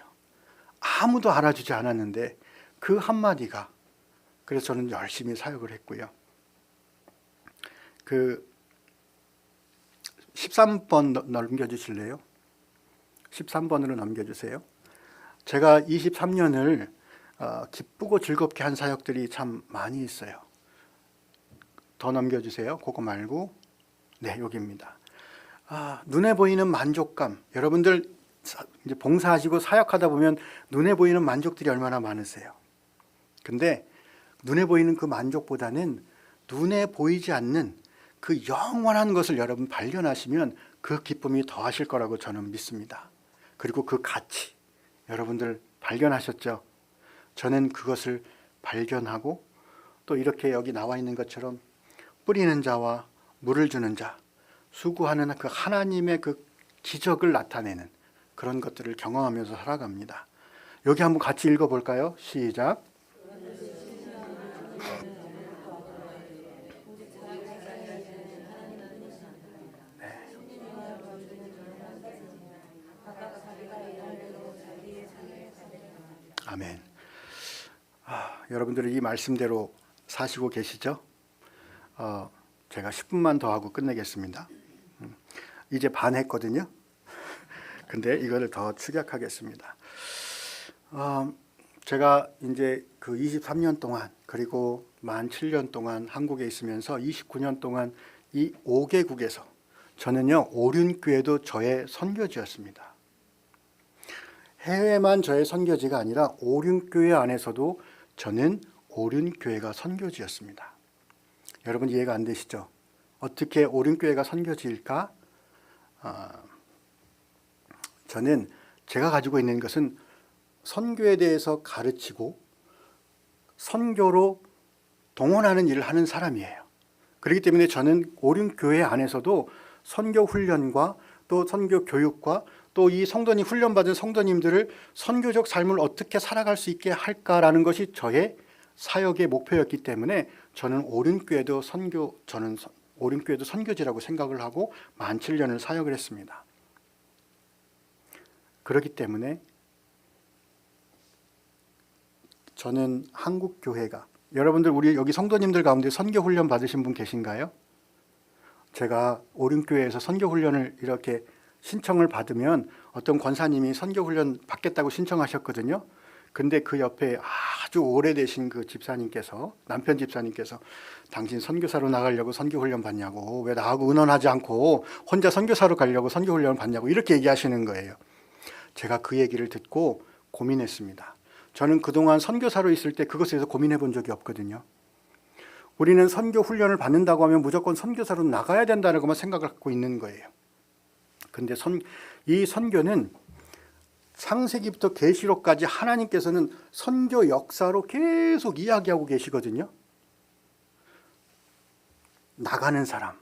아무도 알아주지 않았는데 그 한마디가, 그래서 저는 열심히 사역을 했고요. 그 13번 넘겨주실래요? 13번으로 넘겨주세요. 제가 23년을 기쁘고 즐겁게 한 사역들이 참 많이 있어요. 더 넘겨주세요. 그거 말고. 네, 여기입니다. 눈에 보이는 만족감. 여러분들 이제 봉사하시고 사역하다 보면 눈에 보이는 만족들이 얼마나 많으세요. 근데 눈에 보이는 그 만족보다는 눈에 보이지 않는 그 영원한 것을 여러분 발견하시면 그 기쁨이 더하실 거라고 저는 믿습니다. 그리고 그 가치, 여러분들 발견하셨죠? 저는 그것을 발견하고 또 이렇게 여기 나와 있는 것처럼 뿌리는 자와 물을 주는 자, 수고하는 그 하나님의 그 기적을 나타내는 그런 것들을 경험하면서 살아갑니다. 여기 한번 같이 읽어볼까요? 시작. 아멘. 여러분들이 이 말씀대로 사시고 계시죠? 제가 10분만 더 하고 끝내겠습니다. 이제 반 했거든요. 근데 이거를 더 축약하겠습니다. 제가 이제 그 23년 동안 그리고 만 7년 동안 한국에 있으면서 29년 동안 이 5개국에서 저는요 오륜교회도 저의 선교지였습니다. 해외만 저의 선교지가 아니라 오륜교회 안에서도 저는 오륜교회가 선교지였습니다. 여러분 이해가 안 되시죠? 어떻게 오륜교회가 선교지일까? 저는 제가 가지고 있는 것은 선교에 대해서 가르치고 선교로 동원하는 일을 하는 사람이에요. 그렇기 때문에 저는 오륜교회 안에서도 선교 훈련과 또 선교 교육과 또 이 성도님 훈련받은 성도님들을 선교적 삶을 어떻게 살아갈 수 있게 할까라는 것이 저의 사역의 목표였기 때문에 저는 오륜교회도 선교지라고 생각을 하고 만 7년을 사역을 했습니다. 그렇기 때문에 저는 한국 교회가 여러분들 우리 여기 성도님들 가운데 선교 훈련 받으신 분 계신가요? 제가 오륜교회에서 선교 훈련을 이렇게 신청을 받으면 어떤 권사님이 선교 훈련 받겠다고 신청하셨거든요. 근데 그 옆에 아주 오래되신 그 집사님께서 남편 집사님께서 당신 선교사로 나가려고 선교 훈련 받냐고 왜 나하고 의논하지 않고 혼자 선교사로 가려고 선교 훈련을 받냐고 이렇게 얘기하시는 거예요. 제가 그 얘기를 듣고 고민했습니다. 저는 그동안 선교사로 있을 때 그것에 대해서 고민해 본 적이 없거든요. 우리는 선교 훈련을 받는다고 하면 무조건 선교사로 나가야 된다는 것만 생각을 갖고 있는 거예요. 근데 이 선교는 창세기부터 계시록까지 하나님께서는 선교 역사로 계속 이야기하고 계시거든요. 나가는 사람,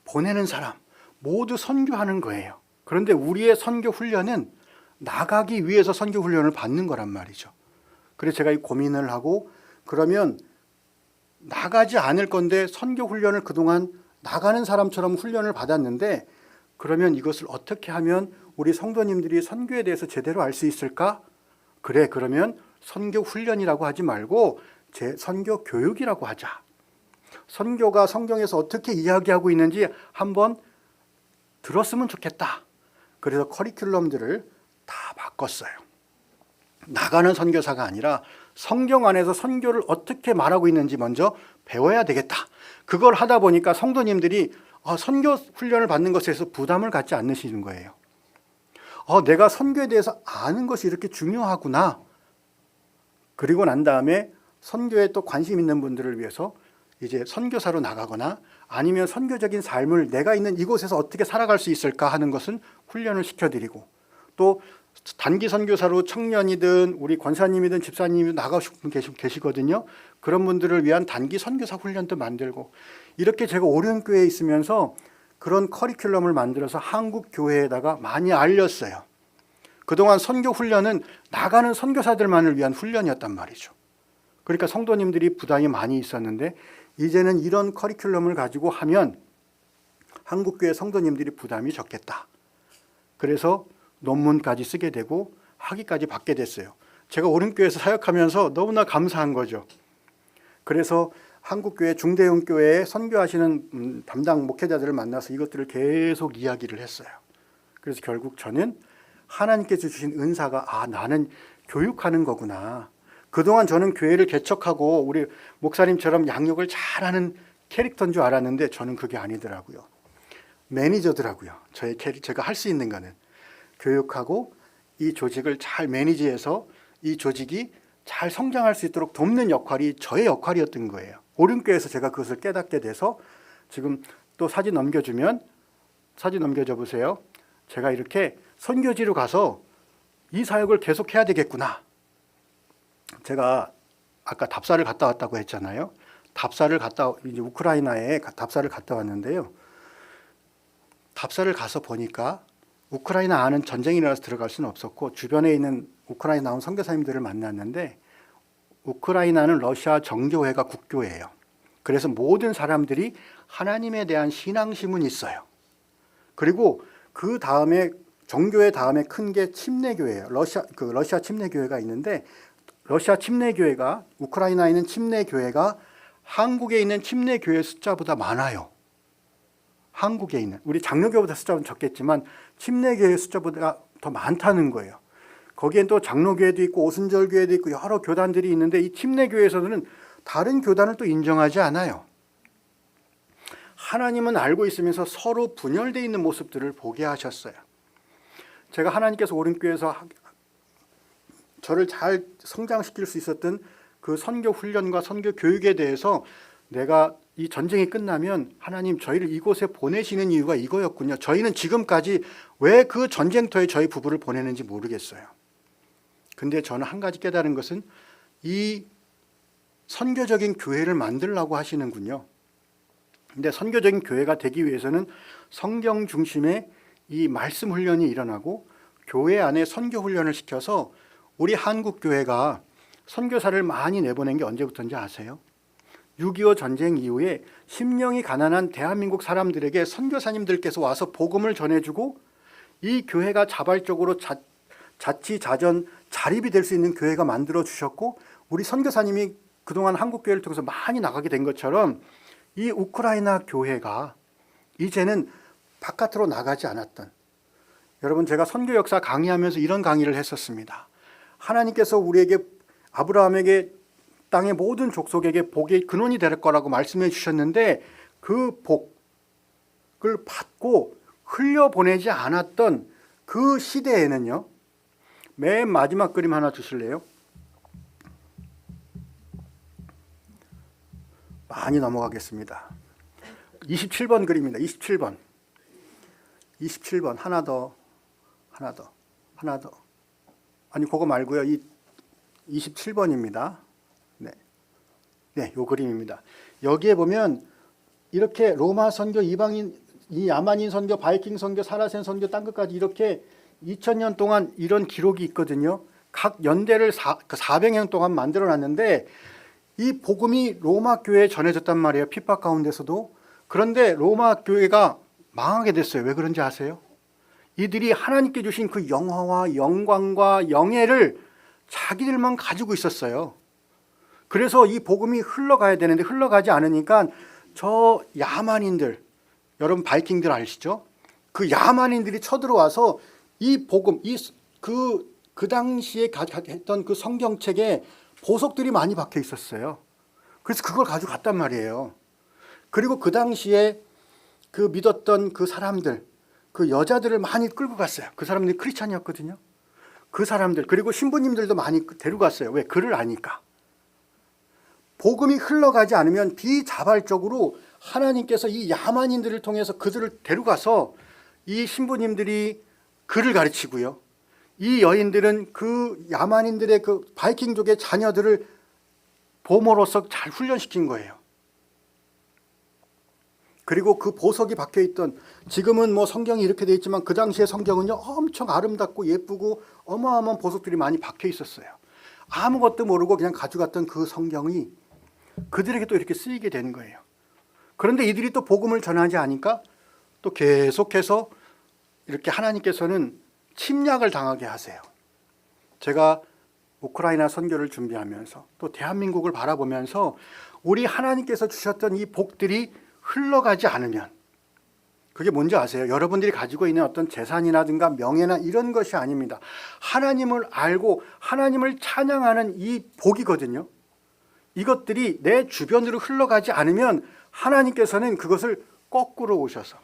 보내는 사람 모두 선교하는 거예요. 그런데 우리의 선교 훈련은 나가기 위해서 선교 훈련을 받는 거란 말이죠. 그래서 제가 이 고민을 하고 그러면 나가지 않을 건데 선교 훈련을 그동안 나가는 사람처럼 훈련을 받았는데 그러면 이것을 어떻게 하면 우리 성도님들이 선교에 대해서 제대로 알 수 있을까? 그래, 그러면 선교 훈련이라고 하지 말고 선교 교육이라고 하자. 선교가 성경에서 어떻게 이야기하고 있는지 한번 들었으면 좋겠다. 그래서 커리큘럼들을 다 바꿨어요. 나가는 선교사가 아니라 성경 안에서 선교를 어떻게 말하고 있는지 먼저 배워야 되겠다. 그걸 하다 보니까 성도님들이 선교 훈련을 받는 것에 대해서 부담을 갖지 않으시는 거예요. 내가 선교에 대해서 아는 것이 이렇게 중요하구나. 그리고 난 다음에 선교에 또 관심 있는 분들을 위해서 이제 선교사로 나가거나 아니면 선교적인 삶을 내가 있는 이곳에서 어떻게 살아갈 수 있을까 하는 것은 훈련을 시켜드리고 또 단기 선교사로 청년이든 우리 권사님이든 집사님이든 나가시는 분 계시거든요. 그런 분들을 위한 단기 선교사 훈련도 만들고 이렇게 제가 오륜교회에 있으면서 그런 커리큘럼을 만들어서 한국 교회에다가 많이 알렸어요. 그동안 선교 훈련은 나가는 선교사들만을 위한 훈련이었단 말이죠. 그러니까 성도님들이 부담이 많이 있었는데 이제는 이런 커리큘럼을 가지고 하면 한국교회 성도님들이 부담이 적겠다. 그래서 논문까지 쓰게 되고 학위까지 받게 됐어요. 제가 오륜교회에서 사역하면서 너무나 감사한 거죠. 그래서 한국교회 중대형교회에 선교하시는 담당 목회자들을 만나서 이것들을 계속 이야기를 했어요. 그래서 결국 저는 하나님께서 주신 은사가 나는 교육하는 거구나. 그동안 저는 교회를 개척하고 우리 목사님처럼 양육을 잘하는 캐릭터인 줄 알았는데 저는 그게 아니더라고요. 매니저더라고요. 제가 할 수 있는 거는 교육하고 이 조직을 잘 매니지해서 이 조직이 잘 성장할 수 있도록 돕는 역할이 저의 역할이었던 거예요. 오륜교회에서 제가 그것을 깨닫게 돼서 지금 또 사진 넘겨줘 보세요. 제가 이렇게 선교지로 가서 이 사역을 계속 해야 되겠구나. 제가 아까 답사를 갔다 왔다고 했잖아요. 이제 우크라이나에 답사를 갔다 왔는데요. 답사를 가서 보니까 우크라이나 안은 전쟁이 일어나서 들어갈 수는 없었고 주변에 있는 우크라이나 나온 선교사님들을 만났는데 우크라이나는 러시아 정교회가 국교예요. 그래서 모든 사람들이 하나님에 대한 신앙심은 있어요. 그리고 그 다음에 종교회 다음에 큰 게 침례교회예요. 러시아 침례교회가 있는데 러시아 침례교회가 우크라이나에 있는 침례교회가 한국에 있는 침례교회 숫자보다 많아요. 한국에 있는 우리 장로교보다 숫자는 적겠지만 침례교회 숫자보다 더 많다는 거예요. 거기엔 또 장로교회도 있고 오순절교회도 있고 여러 교단들이 있는데 이 침례교회에서는 다른 교단을 또 인정하지 않아요. 하나님은 알고 있으면서 서로 분열되어 있는 모습들을 보게 하셨어요. 제가 하나님께서 오른교회에서 저를 잘 성장시킬 수 있었던 그 선교 훈련과 선교 교육에 대해서 내가 이 전쟁이 끝나면 하나님 저희를 이곳에 보내시는 이유가 이거였군요. 저희는 지금까지 왜 그 전쟁터에 저희 부부를 보내는지 모르겠어요. 근데 저는 한 가지 깨달은 것은 이 선교적인 교회를 만들라고 하시는군요. 근데 선교적인 교회가 되기 위해서는 성경 중심의 이 말씀 훈련이 일어나고 교회 안에 선교 훈련을 시켜서 우리 한국 교회가 선교사를 많이 내보낸 게 언제부터인지 아세요? 6.25 전쟁 이후에 심령이 가난한 대한민국 사람들에게 선교사님들께서 와서 복음을 전해주고 이 교회가 자발적으로 자치자전 자립이 될 수 있는 교회가 만들어 주셨고 우리 선교사님이 그동안 한국 교회를 통해서 많이 나가게 된 것처럼 이 우크라이나 교회가 이제는 바깥으로 나가지 않았던, 여러분 제가 선교 역사 강의하면서 이런 강의를 했었습니다. 하나님께서 우리에게 아브라함에게 땅의 모든 족속에게 복의 근원이 될 거라고 말씀해 주셨는데 그 복을 받고 흘려보내지 않았던 그 시대에는요. 맨 마지막 그림 하나 주실래요? 많이 넘어가겠습니다. 27번 그림입니다. 27번 하나 더. 아니 그거 말고요. 이 27번입니다. 네, 요 그림입니다. 여기에 보면 이렇게 로마 선교, 이방인, 이 야만인 선교, 바이킹 선교, 사라센 선교, 땅 끝까지 이렇게 2000년 동안 이런 기록이 있거든요. 각 연대를 400년 동안 만들어놨는데 이 복음이 로마 교회에 전해졌단 말이에요. 핍박 가운데서도. 그런데 로마 교회가 망하게 됐어요. 왜 그런지 아세요? 이들이 하나님께 주신 그 영화와 영광과 영예를 자기들만 가지고 있었어요. 그래서 이 복음이 흘러가야 되는데 흘러가지 않으니까 저 야만인들, 여러분 바이킹들 아시죠? 그 야만인들이 쳐들어와서 이 복음, 그 당시에 했던 그 성경책에 보석들이 많이 박혀 있었어요. 그래서 그걸 가지고 갔단 말이에요. 그리고 그 당시에 그 믿었던 그 사람들, 그 여자들을 많이 끌고 갔어요. 그 사람들이 크리스찬이었거든요. 그 사람들, 그리고 신부님들도 많이 데려갔어요. 왜? 글을 아니까. 복음이 흘러가지 않으면 비자발적으로 하나님께서 이 야만인들을 통해서 그들을 데려가서 이 신부님들이 글을 가르치고요. 이 여인들은 그 야만인들의 그 바이킹족의 자녀들을 보모로서 잘 훈련시킨 거예요. 그리고 그 보석이 박혀있던, 지금은 뭐 성경이 이렇게 돼 있지만 그 당시의 성경은요 엄청 아름답고 예쁘고 어마어마한 보석들이 많이 박혀 있었어요. 아무것도 모르고 그냥 가져갔던 그 성경이 그들에게 또 이렇게 쓰이게 되는 거예요. 그런데 이들이 또 복음을 전하지 않으니까 또 계속해서 이렇게 하나님께서는 침략을 당하게 하세요. 제가 우크라이나 선교를 준비하면서 또 대한민국을 바라보면서 우리 하나님께서 주셨던 이 복들이 흘러가지 않으면, 그게 뭔지 아세요? 여러분들이 가지고 있는 어떤 재산이라든가 명예나 이런 것이 아닙니다. 하나님을 알고 하나님을 찬양하는 이 복이거든요. 이것들이 내 주변으로 흘러가지 않으면 하나님께서는 그것을 거꾸로 오셔서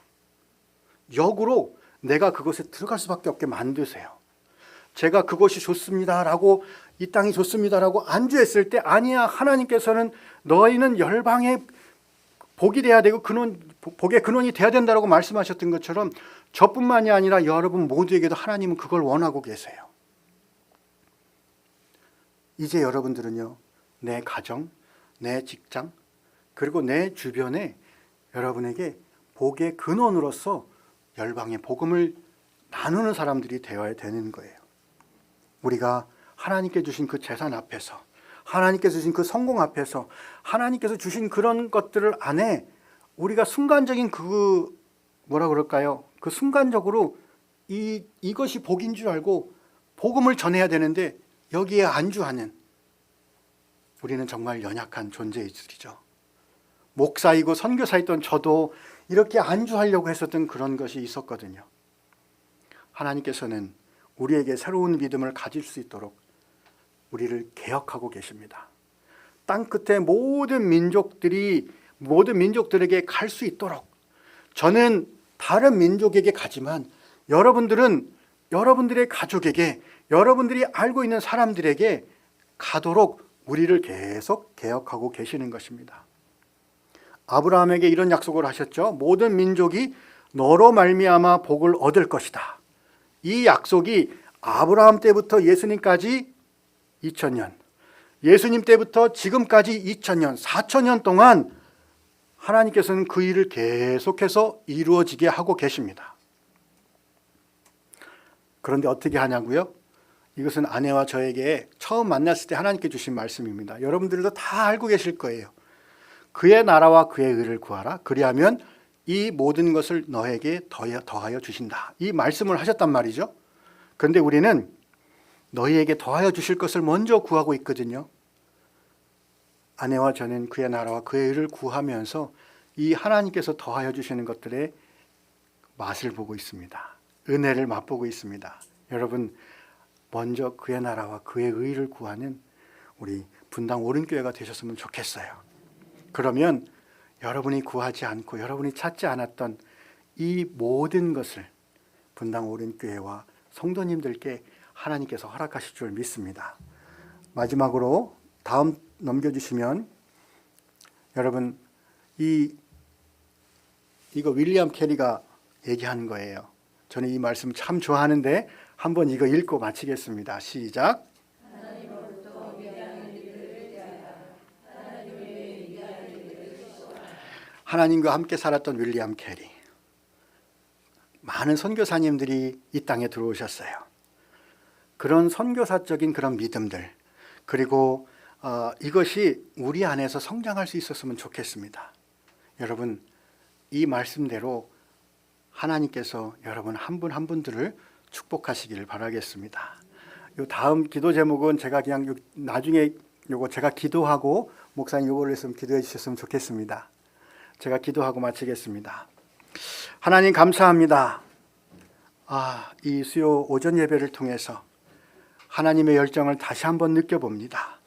역으로 내가 그것에 들어갈 수밖에 없게 만드세요. 제가 그것이 좋습니다라고, 이 땅이 좋습니다라고 안주했을 때 아니야, 하나님께서는 너희는 열방의 복이 돼야 되고 복의 근원이 돼야 된다라고 말씀하셨던 것처럼 저뿐만이 아니라 여러분 모두에게도 하나님은 그걸 원하고 계세요. 이제 여러분들은요, 내 가정, 내 직장, 그리고 내 주변에 여러분에게 복의 근원으로서 열방의 복음을 나누는 사람들이 되어야 되는 거예요. 우리가 하나님께 주신 그 재산 앞에서, 하나님께서 주신 그 성공 앞에서, 하나님께서 주신 그런 것들을 안에 우리가 순간적인 그 뭐라 그럴까요? 그 순간적으로 이것이 복인 줄 알고 복음을 전해야 되는데 여기에 안주하는 우리는 정말 연약한 존재이들이죠. 목사이고 선교사였던 저도 이렇게 안주하려고 했었던 그런 것이 있었거든요. 하나님께서는 우리에게 새로운 믿음을 가질 수 있도록 우리를 개혁하고 계십니다. 땅끝에 모든 민족들에게 갈 수 있도록 저는 다른 민족에게 가지만 여러분들은 여러분들의 가족에게 여러분들이 알고 있는 사람들에게 가도록 우리를 계속 개혁하고 계시는 것입니다. 아브라함에게 이런 약속을 하셨죠. 모든 민족이 너로 말미암아 복을 얻을 것이다. 이 약속이 아브라함 때부터 예수님까지 2000년, 예수님 때부터 지금까지 2000년, 4000년 동안 하나님께서는 그 일을 계속해서 이루어지게 하고 계십니다. 그런데 어떻게 하냐고요? 이것은 아내와 저에게 처음 만났을 때 하나님께 주신 말씀입니다. 여러분들도 다 알고 계실 거예요. 그의 나라와 그의 의를 구하라. 그리하면 이 모든 것을 너에게 더하여 주신다. 이 말씀을 하셨단 말이죠. 그런데 우리는 너희에게 더하여 주실 것을 먼저 구하고 있거든요. 아내와 저는 그의 나라와 그의 의를 구하면서 이 하나님께서 더하여 주시는 것들의 맛을 보고 있습니다. 은혜를 맛보고 있습니다. 여러분, 먼저 그의 나라와 그의 의를 구하는 우리 분당 오른교회가 되셨으면 좋겠어요. 그러면 여러분이 구하지 않고 여러분이 찾지 않았던 이 모든 것을 분당 오른교회와 성도님들께 하나님께서 허락하실 줄 믿습니다. 마지막으로 다음 넘겨주시면, 여러분 이거 윌리엄 캐리가 얘기하는 거예요. 저는 이 말씀 참 좋아하는데 한번 이거 읽고 마치겠습니다. 시작. 하나님과 함께 살았던 윌리엄 캐리. 많은 선교사님들이 이 땅에 들어오셨어요. 그런 선교사적인 그런 믿음들, 그리고 이것이 우리 안에서 성장할 수 있었으면 좋겠습니다. 여러분, 이 말씀대로 하나님께서 여러분 한 분 한 분들을 축복하시기를 바라겠습니다. 요 다음 기도 제목은 제가 그냥 나중에 요거 제가 기도하고 목사님 요거를 했으면 기도해 주셨으면 좋겠습니다. 제가 기도하고 마치겠습니다. 하나님 감사합니다. 이 수요 오전 예배를 통해서 하나님의 열정을 다시 한번 느껴봅니다.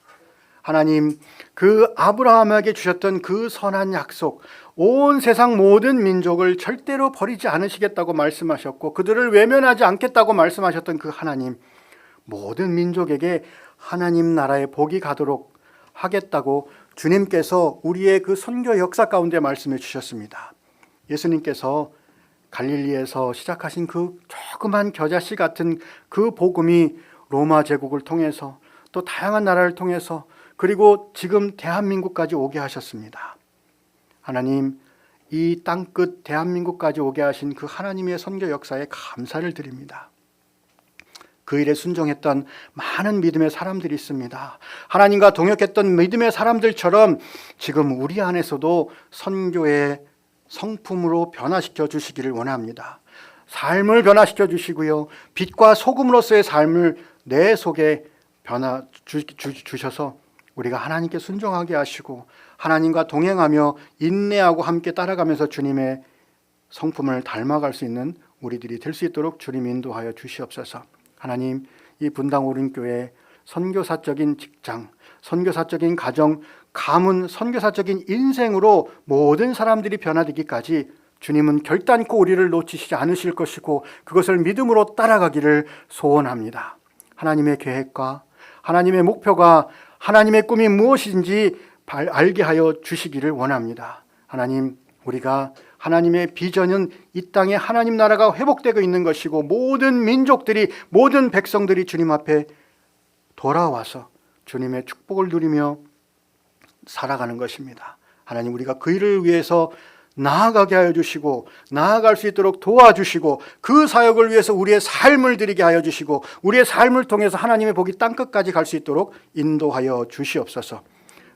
하나님, 그 아브라함에게 주셨던 그 선한 약속, 온 세상 모든 민족을 절대로 버리지 않으시겠다고 말씀하셨고 그들을 외면하지 않겠다고 말씀하셨던 그 하나님, 모든 민족에게 하나님 나라의 복이 가도록 하겠다고 주님께서 우리의 그 선교 역사 가운데 말씀해 주셨습니다. 예수님께서 갈릴리에서 시작하신 그 조그만 겨자씨 같은 그 복음이 로마 제국을 통해서 또 다양한 나라를 통해서 그리고 지금 대한민국까지 오게 하셨습니다. 하나님, 이 땅끝 대한민국까지 오게 하신 그 하나님의 선교 역사에 감사를 드립니다. 그 일에 순종했던 많은 믿음의 사람들이 있습니다. 하나님과 동역했던 믿음의 사람들처럼 지금 우리 안에서도 선교의 성품으로 변화시켜 주시기를 원합니다. 삶을 변화시켜 주시고요, 빛과 소금으로서의 삶을 내 속에 변화 주셔서 우리가 하나님께 순종하게 하시고 하나님과 동행하며 인내하고 함께 따라가면서 주님의 성품을 닮아갈 수 있는 우리들이 될 수 있도록 주님 인도하여 주시옵소서. 하나님, 이 분당 오른교회 선교사적인 직장, 선교사적인 가정, 가문, 선교사적인 인생으로 모든 사람들이 변화되기까지 주님은 결단코 우리를 놓치시지 않으실 것이고 그것을 믿음으로 따라가기를 소원합니다. 하나님의 계획과 하나님의 목표가, 하나님의 꿈이 무엇인지 알게 하여 주시기를 원합니다. 하나님, 우리가 하나님의 비전은 이 땅에 하나님 나라가 회복되고 있는 것이고 모든 민족들이, 모든 백성들이 주님 앞에 돌아와서 주님의 축복을 누리며 살아가는 것입니다. 하나님, 우리가 그 일을 위해서 나아가게 하여 주시고 나아갈 수 있도록 도와주시고 그 사역을 위해서 우리의 삶을 드리게 하여 주시고 우리의 삶을 통해서 하나님의 복이 땅끝까지 갈 수 있도록 인도하여 주시옵소서.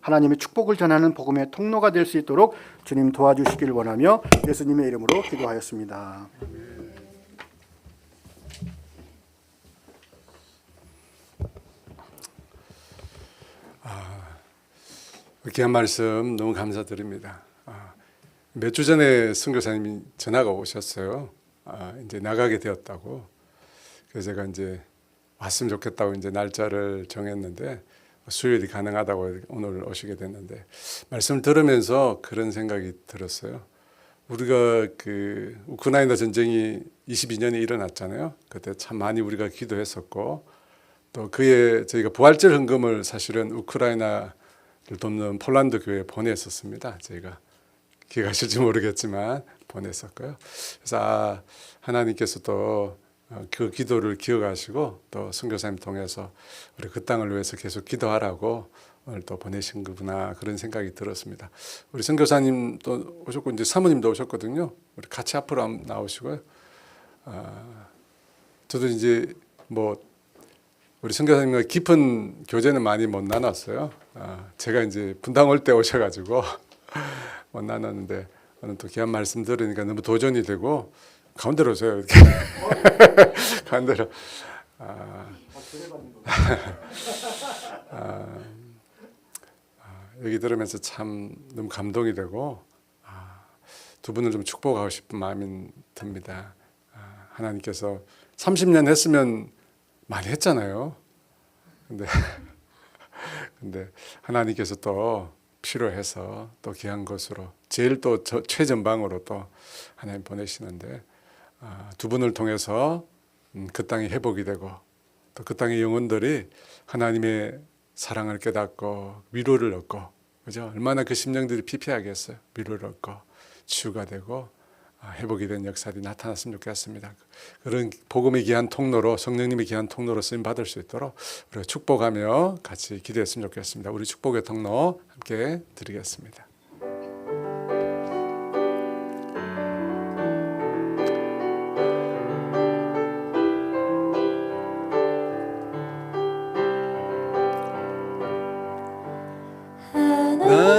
하나님의 축복을 전하는 복음의 통로가 될 수 있도록 주님 도와주시길 원하며 예수님의 이름으로 기도하였습니다. 귀한 말씀 너무 감사드립니다. 몇 주 전에 선교사님이 전화가 오셨어요. 이제 나가게 되었다고. 그래서 제가 이제 왔으면 좋겠다고 이제 날짜를 정했는데 수요일이 가능하다고 오늘 오시게 됐는데 말씀을 들으면서 그런 생각이 들었어요. 우리가 그 우크라이나 전쟁이 22년에 일어났잖아요. 그때 참 많이 우리가 기도했었고 또 그에 저희가 부활절 헌금을 사실은 우크라이나를 돕는 폴란드 교회에 보냈었습니다. 저희가 기억하실지 모르겠지만 보냈었고요. 그래서 하나님께서 또 그 기도를 기억하시고 또 선교사님 통해서 우리 그 땅을 위해서 계속 기도하라고 오늘 또 보내신 거구나 그런 생각이 들었습니다. 우리 선교사님도 오셨고 이제 사모님도 오셨거든요. 우리 같이 앞으로 한번 나오시고요. 저도 이제 뭐 우리 선교사님과 깊은 교제는 많이 못 나눴어요. 제가 이제 분당 올 때 오셔가지고 못 나눴는데 오늘 또 귀한 말씀 들으니까 너무 도전이 되고 가운데로 오세요. 이렇게 가운데로. 여기 들으면서 참 너무 감동이 되고 두 분을 좀 축복하고 싶은 마음이 듭니다. 하나님께서 30년 했으면 많이 했잖아요. 근데 하나님께서 또 필요해서 또 귀한 것으로 제일 또 최전방으로 또 하나님 보내시는데 두 분을 통해서 그 땅이 회복이 되고 또 그 땅의 영혼들이 하나님의 사랑을 깨닫고 위로를 얻고 그죠? 얼마나 그 심령들이 피폐하겠어요. 위로를 얻고 치유가 되고 회복이 된 역사들이 나타났으면 좋겠습니다. 그런 복음의 귀한 통로로 성령님의 귀한 통로로 쓰임 받을 수 있도록 우리가 축복하며 같이 기도했으면 좋겠습니다. 우리 축복의 통로 함께 드리겠습니다.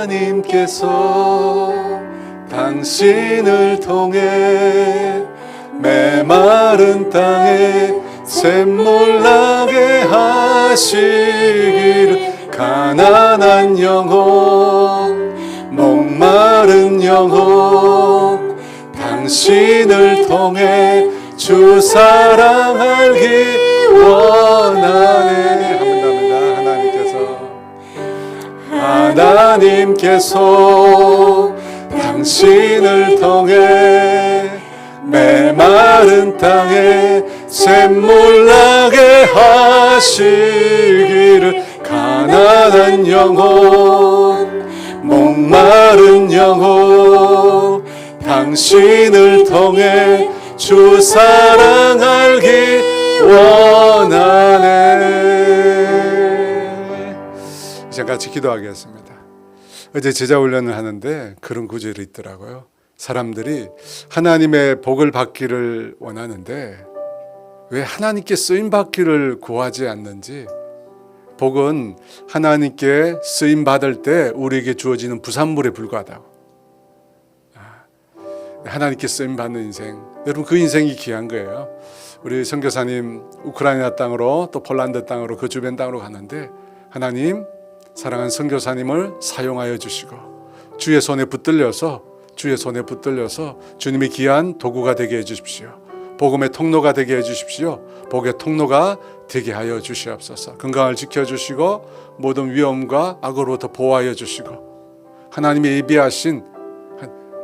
하나님께서 당신을 통해 메마른 땅에 샘물 나게 하시기를 가난한 영혼 목마른 영혼 당신을 통해 주 사랑 알기 원하네. 하나님께서 당신을 통해 메마른 땅에 샘물 나게 하시기를 가난한 영혼 목마른 영혼 당신을 통해 주 사랑 알기 원하네. 이제 같이 기도하겠습니다. 어제 제자 훈련을 하는데 그런 구절이 있더라고요. 사람들이 하나님의 복을 받기를 원하는데 왜 하나님께 쓰임 받기를 구하지 않는지. 복은 하나님께 쓰임 받을 때 우리에게 주어지는 부산물에 불과하다고. 하나님께 쓰임 받는 인생, 여러분 그 인생이 귀한 거예요. 우리 선교사님 우크라이나 땅으로 또 폴란드 땅으로 그 주변 땅으로 갔는데 하나님 사랑하는 선교사님을 사용하여 주시고 주의 손에 붙들려서 주님의 귀한 도구가 되게 해주십시오. 복음의 통로가 되게 해주십시오. 복의 통로가 되게 하여 주시옵소서. 건강을 지켜주시고 모든 위험과 악으로부터 보호하여 주시고 하나님의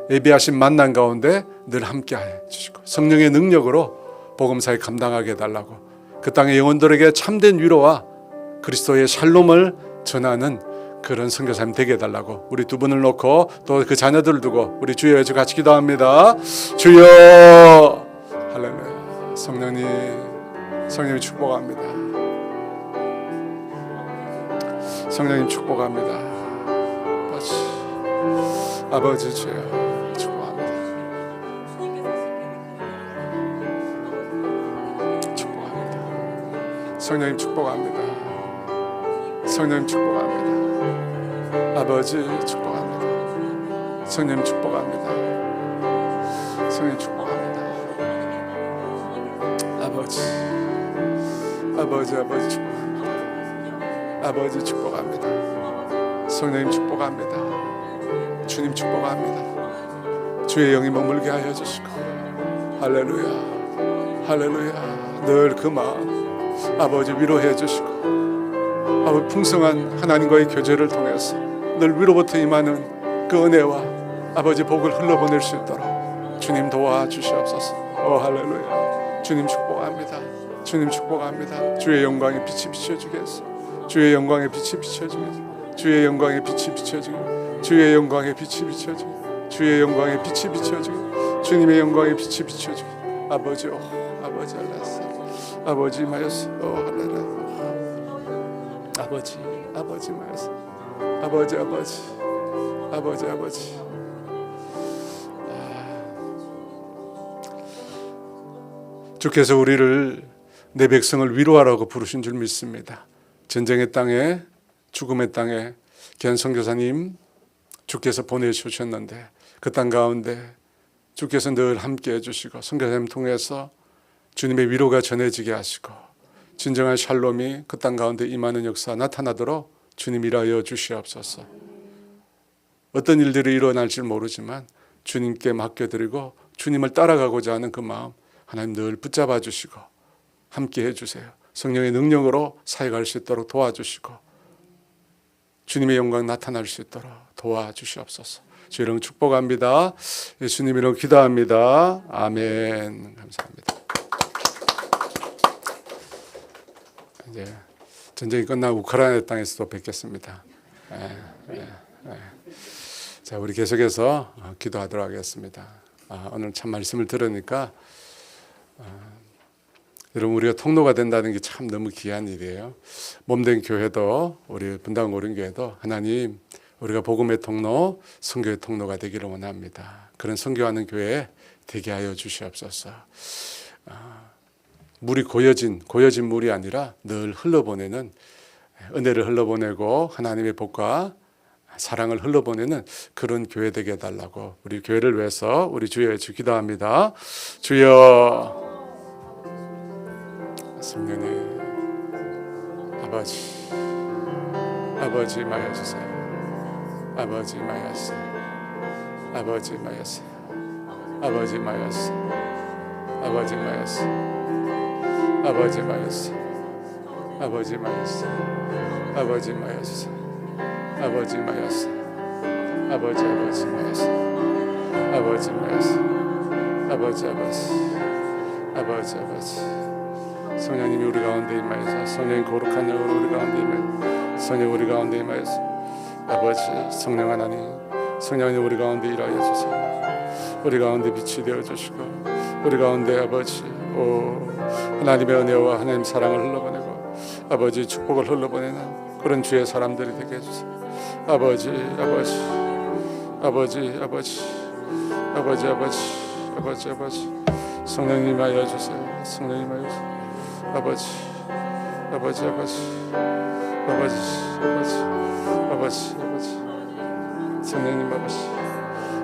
예비하신 만남 가운데 늘 함께하여 주시고 성령의 능력으로 복음사에 감당하게 해달라고 그 땅의 영혼들에게 참된 위로와 그리스도의 샬롬을 전하는 그런 선교사님 되게 해달라고 우리 두 분을 놓고 또 그 자녀들을 두고 우리 주여 외쳐 같이 기도합니다. 주여 할렐루야. 성령님 축복합니다. 성령님 축복합니다. 아버지 주여 축복합니다. 성령님 축복합니다. 성령님 축복합니다. 아버지 축복합니다. 성령님 축복합니다. 성령님 축복합니다. 아버지 축복합니다. 아버지 축복합니다. 성령님 축복합니다. 주님 축복합니다. 주의 영이 머물게 하여 주시고 할렐루야 할렐루야. 늘 그 마음 아버지 위로해 주시고 아버지 풍성한 하나님과의 교제를 통해서 늘 위로부터 임하는 그 은혜와 아버지 복을 흘러보낼 수 있도록 주님 도와주시옵소서. 할렐루야. 주님 축복합니다. 주님 축복합니다. 주의 영광의 빛이 비춰주겠소. 주의 영광의 빛이 비춰주겠소. 주의 영광의 빛이 비춰주겠소. 주의 영광의 빛이 비춰주겠소. 주의 영광의 빛이 비춰주겠소. 주님의 영광의 빛이 비춰주겠소. 아버지 아버지 알라스 아버지 마여스 할렐루야. 아버지 마여스 아버지 주께서 우리를 내 백성을 위로하라고 부르신 줄 믿습니다. 전쟁의 땅에 죽음의 땅에 귀한 선교사님 주께서 보내주셨는데 그 땅 가운데 주께서 늘 함께 해주시고 선교사님 통해서 주님의 위로가 전해지게 하시고 진정한 샬롬이 그 땅 가운데 임하는 역사 나타나도록 주님 일하여 주시옵소서. 어떤 일들이 일어날지 모르지만 주님께 맡겨드리고 주님을 따라가고자 하는 그 마음 하나님 늘 붙잡아 주시고 함께 해주세요. 성령의 능력으로 사역할 수 있도록 도와주시고 주님의 영광 나타날 수 있도록 도와주시옵소서. 주 이름 축복합니다. 예수님 이름 기도합니다. 아멘. 감사합니다. 이제 전쟁이 끝나고 우크라이나 땅에서 또 뵙겠습니다. 자, 우리 계속해서 기도하도록 하겠습니다. 오늘 참 말씀을 들으니까 여러분 우리가 통로가 된다는 게 참 너무 귀한 일이에요. 몸된 교회도 우리 분당 오륜교회도 하나님 우리가 복음의 통로, 선교의 통로가 되기를 원합니다. 그런 선교하는 교회 되게 하여 주시옵소서. 물이 고여진 물이 아니라 늘 흘러보내는 은혜를 흘러보내고 하나님의 복과 사랑을 흘러보내는 그런 교회 되게 해달라고 우리 교회를 위해서 우리 주여 기도합니다. 주여 성령님 아버지 마여주세요. 아버지 마여주세요. 아버지 마여주세요. 아버지 마여주세요. 아버지 마여주세요. 아버지 마여주세요. 아버지 마여주세요. 아버지 마여주세요. 아버지 마여주세요. 아버지 마여주세요. 아버지 마여주세요. 아버지 성령님이 우리 가운데 임하여서 성령님 거룩한 영으로 우리 가운데 임하여서 성령 우리 가운데 임하여서 아버지 성령 하나님 성령님 우리 가운데 일하여 주세요. 우리 가운데 빛이 되어 주시고 우리 가운데 아버지 하나님의 은혜와 하나님 사랑을 흘러보내고 아버지 축복을 흘러보내는 그런 주의 사람들이 되게 해주세요. 아버지 성령님 하여 주세요. 성령님 하여 주세요. 아버지 성령님 아버지 성령님 하여서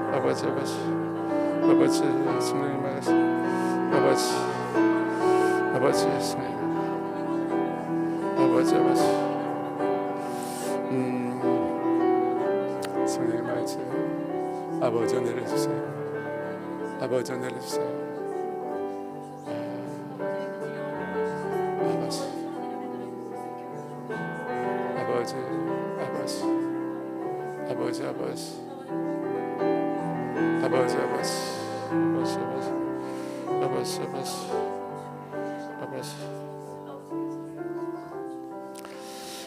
아버지 성령님 성령님 하여서 아버지 내려주세요. 아버지 내려주세요.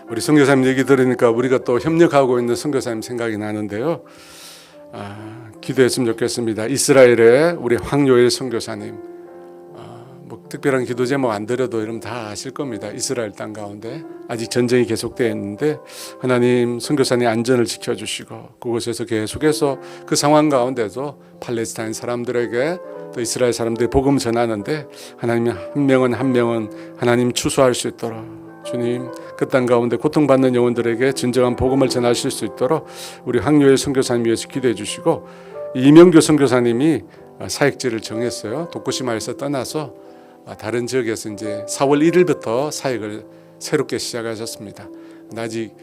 우리 선교사님 얘기 들으니까 우리가 또 협력하고 있는 선교사님 생각이 나는데요. 기도했으면 좋겠습니다. 이스라엘의 우리 황요엘 선교사님, 뭐 특별한 기도 제목 안 드려도 여러분 다 아실 겁니다. 이스라엘 땅 가운데 아직 전쟁이 계속되어 있는데 하나님 선교사님 안전을 지켜주시고 그곳에서 계속해서 그 상황 가운데도 팔레스타인 사람들에게 또 이스라엘 사람들이 복음 전하는데 하나님 한 명은 하나님 추수할 수 있도록 주님 그 땅 가운데 고통받는 영혼들에게 진정한 복음을 전하실 수 있도록 우리 황요엘 선교사님 위해서 기도해 주시고 이명규 선교사님이 사역지를 정했어요. 도쿠시마에서 떠나서 다른 지역에서 이제 4월 1일부터 사역을 새롭게 시작하셨습니다. 아직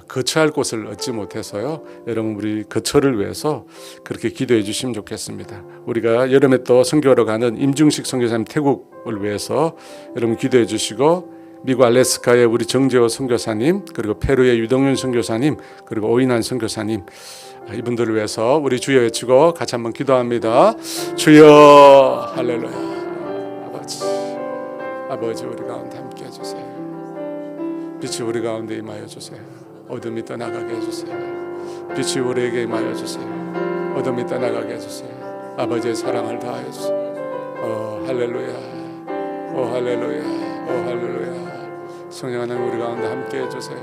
거처할 곳을 얻지 못해서요. 여러분 우리 거처를 위해서 그렇게 기도해 주시면 좋겠습니다. 우리가 여름에 또 선교하러 가는 임중식 선교사님 태국을 위해서 여러분 기도해 주시고, 미국 알래스카의 우리 정재호 선교사님, 그리고 페루의 유동윤 선교사님, 그리고 오인환 선교사님, 이분들을 위해서 우리 주여 외치고 같이 한번 기도합니다. 주여 할렐루야. 아버지 우리 가운데 함께 해주세요. 빛이 우리 가운데 임하여 주세요. 어둠이 떠나가게 해주세요. 빛이 우리에게 임하여 주세요. 어둠이 떠나가게 해주세요. 아버지의 사랑을 다하여 주세요. 할렐루야. 할렐루야. 할렐루야. 성령 하나님 우리 가운데 함께 해주세요.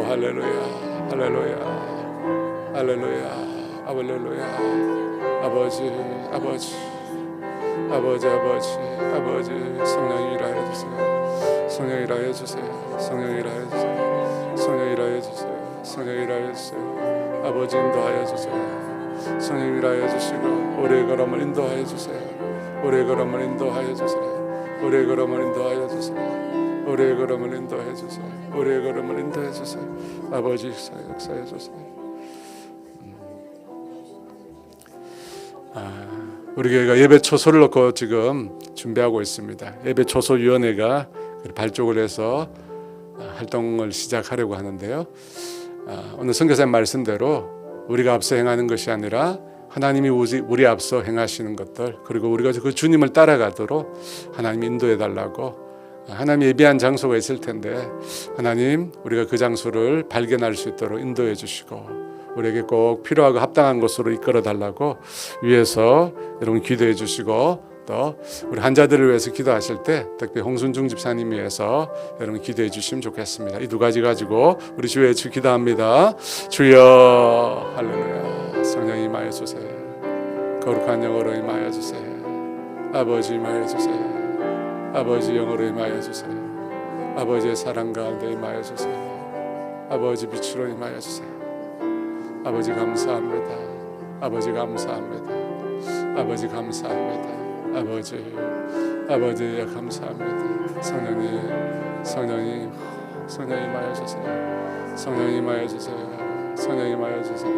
할렐루야. 할렐루야. 할렐루야. 할렐루야. 아버지 성령이 일하여 주세요. 성령이 일하여 주세요. 성령이 일하여 주세요. 성령이 일하여 주세요. 성령이 일하여 주세요. 아버지 인도하여 주세요. 성령이 일하여 주시고 우리의 걸음을 인도하여 주세요. 우리의 걸음을 인도하여 주세요. 우리의 걸음을 인도하여 주세요. 우리의 걸음을 인도해 주세요. 우리의 걸음을 인도해 주세요. 아버지 역사해 주세요. 우리 교회가 예배 초소를 놓고 지금 준비하고 있습니다. 예배 초소 위원회가 발족을 해서 활동을 시작하려고 하는데요. 오늘 선교사님 말씀대로 우리가 앞서 행하는 것이 아니라 하나님이 우리 앞서 행하시는 것들, 그리고 우리가 그 주님을 따라가도록 하나님 인도해 달라고, 하나님 예비한 장소가 있을 텐데 하나님 우리가 그 장소를 발견할 수 있도록 인도해 주시고 우리에게 꼭 필요하고 합당한 곳으로 이끌어 달라고 위해서 여러분 기도해 주시고, 또 우리 환자들을 위해서 기도하실 때 특히 홍순중 집사님 위해서 여러분 기도해 주시면 좋겠습니다. 이 두 가지 가지고 우리 주에 기도합니다. 주여 할렐루야. 성령 임하여 주세요. 거룩한 영으로 임하여 주세요. 아버지 임하여 주세요. 아버지 영으로 임하여 주세요. 아버지의 사랑 가운데 임하여 주세요. 아버지 빛으로 임하여 주세요. 아버지 감사합니다. 아버지 감사합니다. 아버지 감사합니다. 아버지 감사합니다. 성령이 임하여 주세요. 성령이 임하여 주세요. 성령이 임하여 주세요.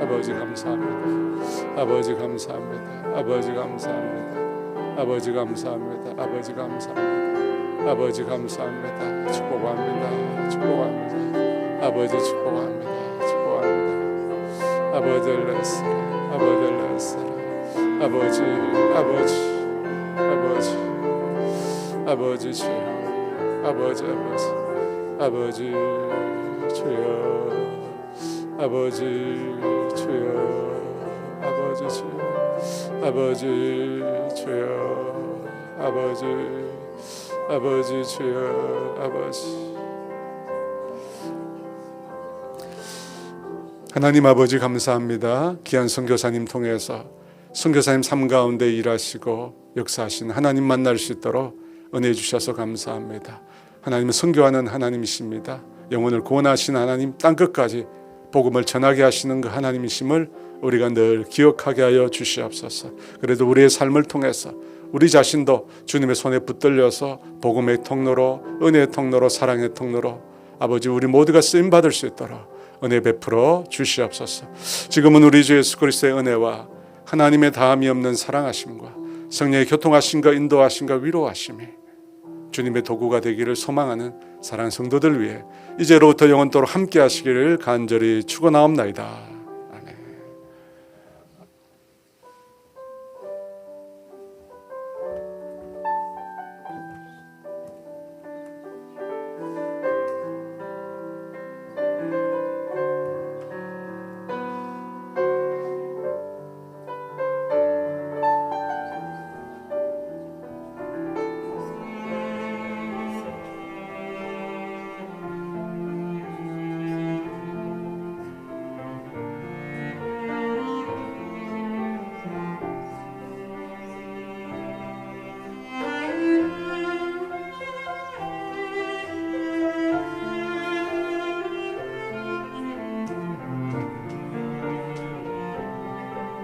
아버지 감사합니다. 아버지 감사합니다. 아버지 감사합니다. 아버지 감사합니다. 아버지 감사합니다. 아버지 감사합니다. 축복합니다. 축복합니다. 아버지 축복합니다. 아버지 주여, 아버지 주여, 아버지 주여, 아버지 주여, 아버지 주여, 아버지 주여, 아버지. 하나님 아버지 감사합니다. 귀한 선교사님 통해서 선교사님 삶 가운데 일하시고 역사하신 하나님 만날 수 있도록 은혜 주셔서 감사합니다. 하나님은 선교하는 하나님이십니다. 영혼을 구원하신 하나님, 땅끝까지 복음을 전하게 하시는 그 하나님이심을 우리가 늘 기억하게 하여 주시옵소서. 그래도 우리의 삶을 통해서 우리 자신도 주님의 손에 붙들려서 복음의 통로로, 은혜의 통로로, 사랑의 통로로 아버지 우리 모두가 쓰임받을 수 있도록 은혜 베풀어 주시옵소서. 지금은 우리 주 예수 그리스도의 은혜와 하나님의 다함이 없는 사랑하심과 성령의 교통하심과 인도하심과 위로하심이 주님의 도구가 되기를 소망하는 사랑하는 성도들 위해 이제로부터 영원토록 함께 하시기를 간절히 축원하옵나이다.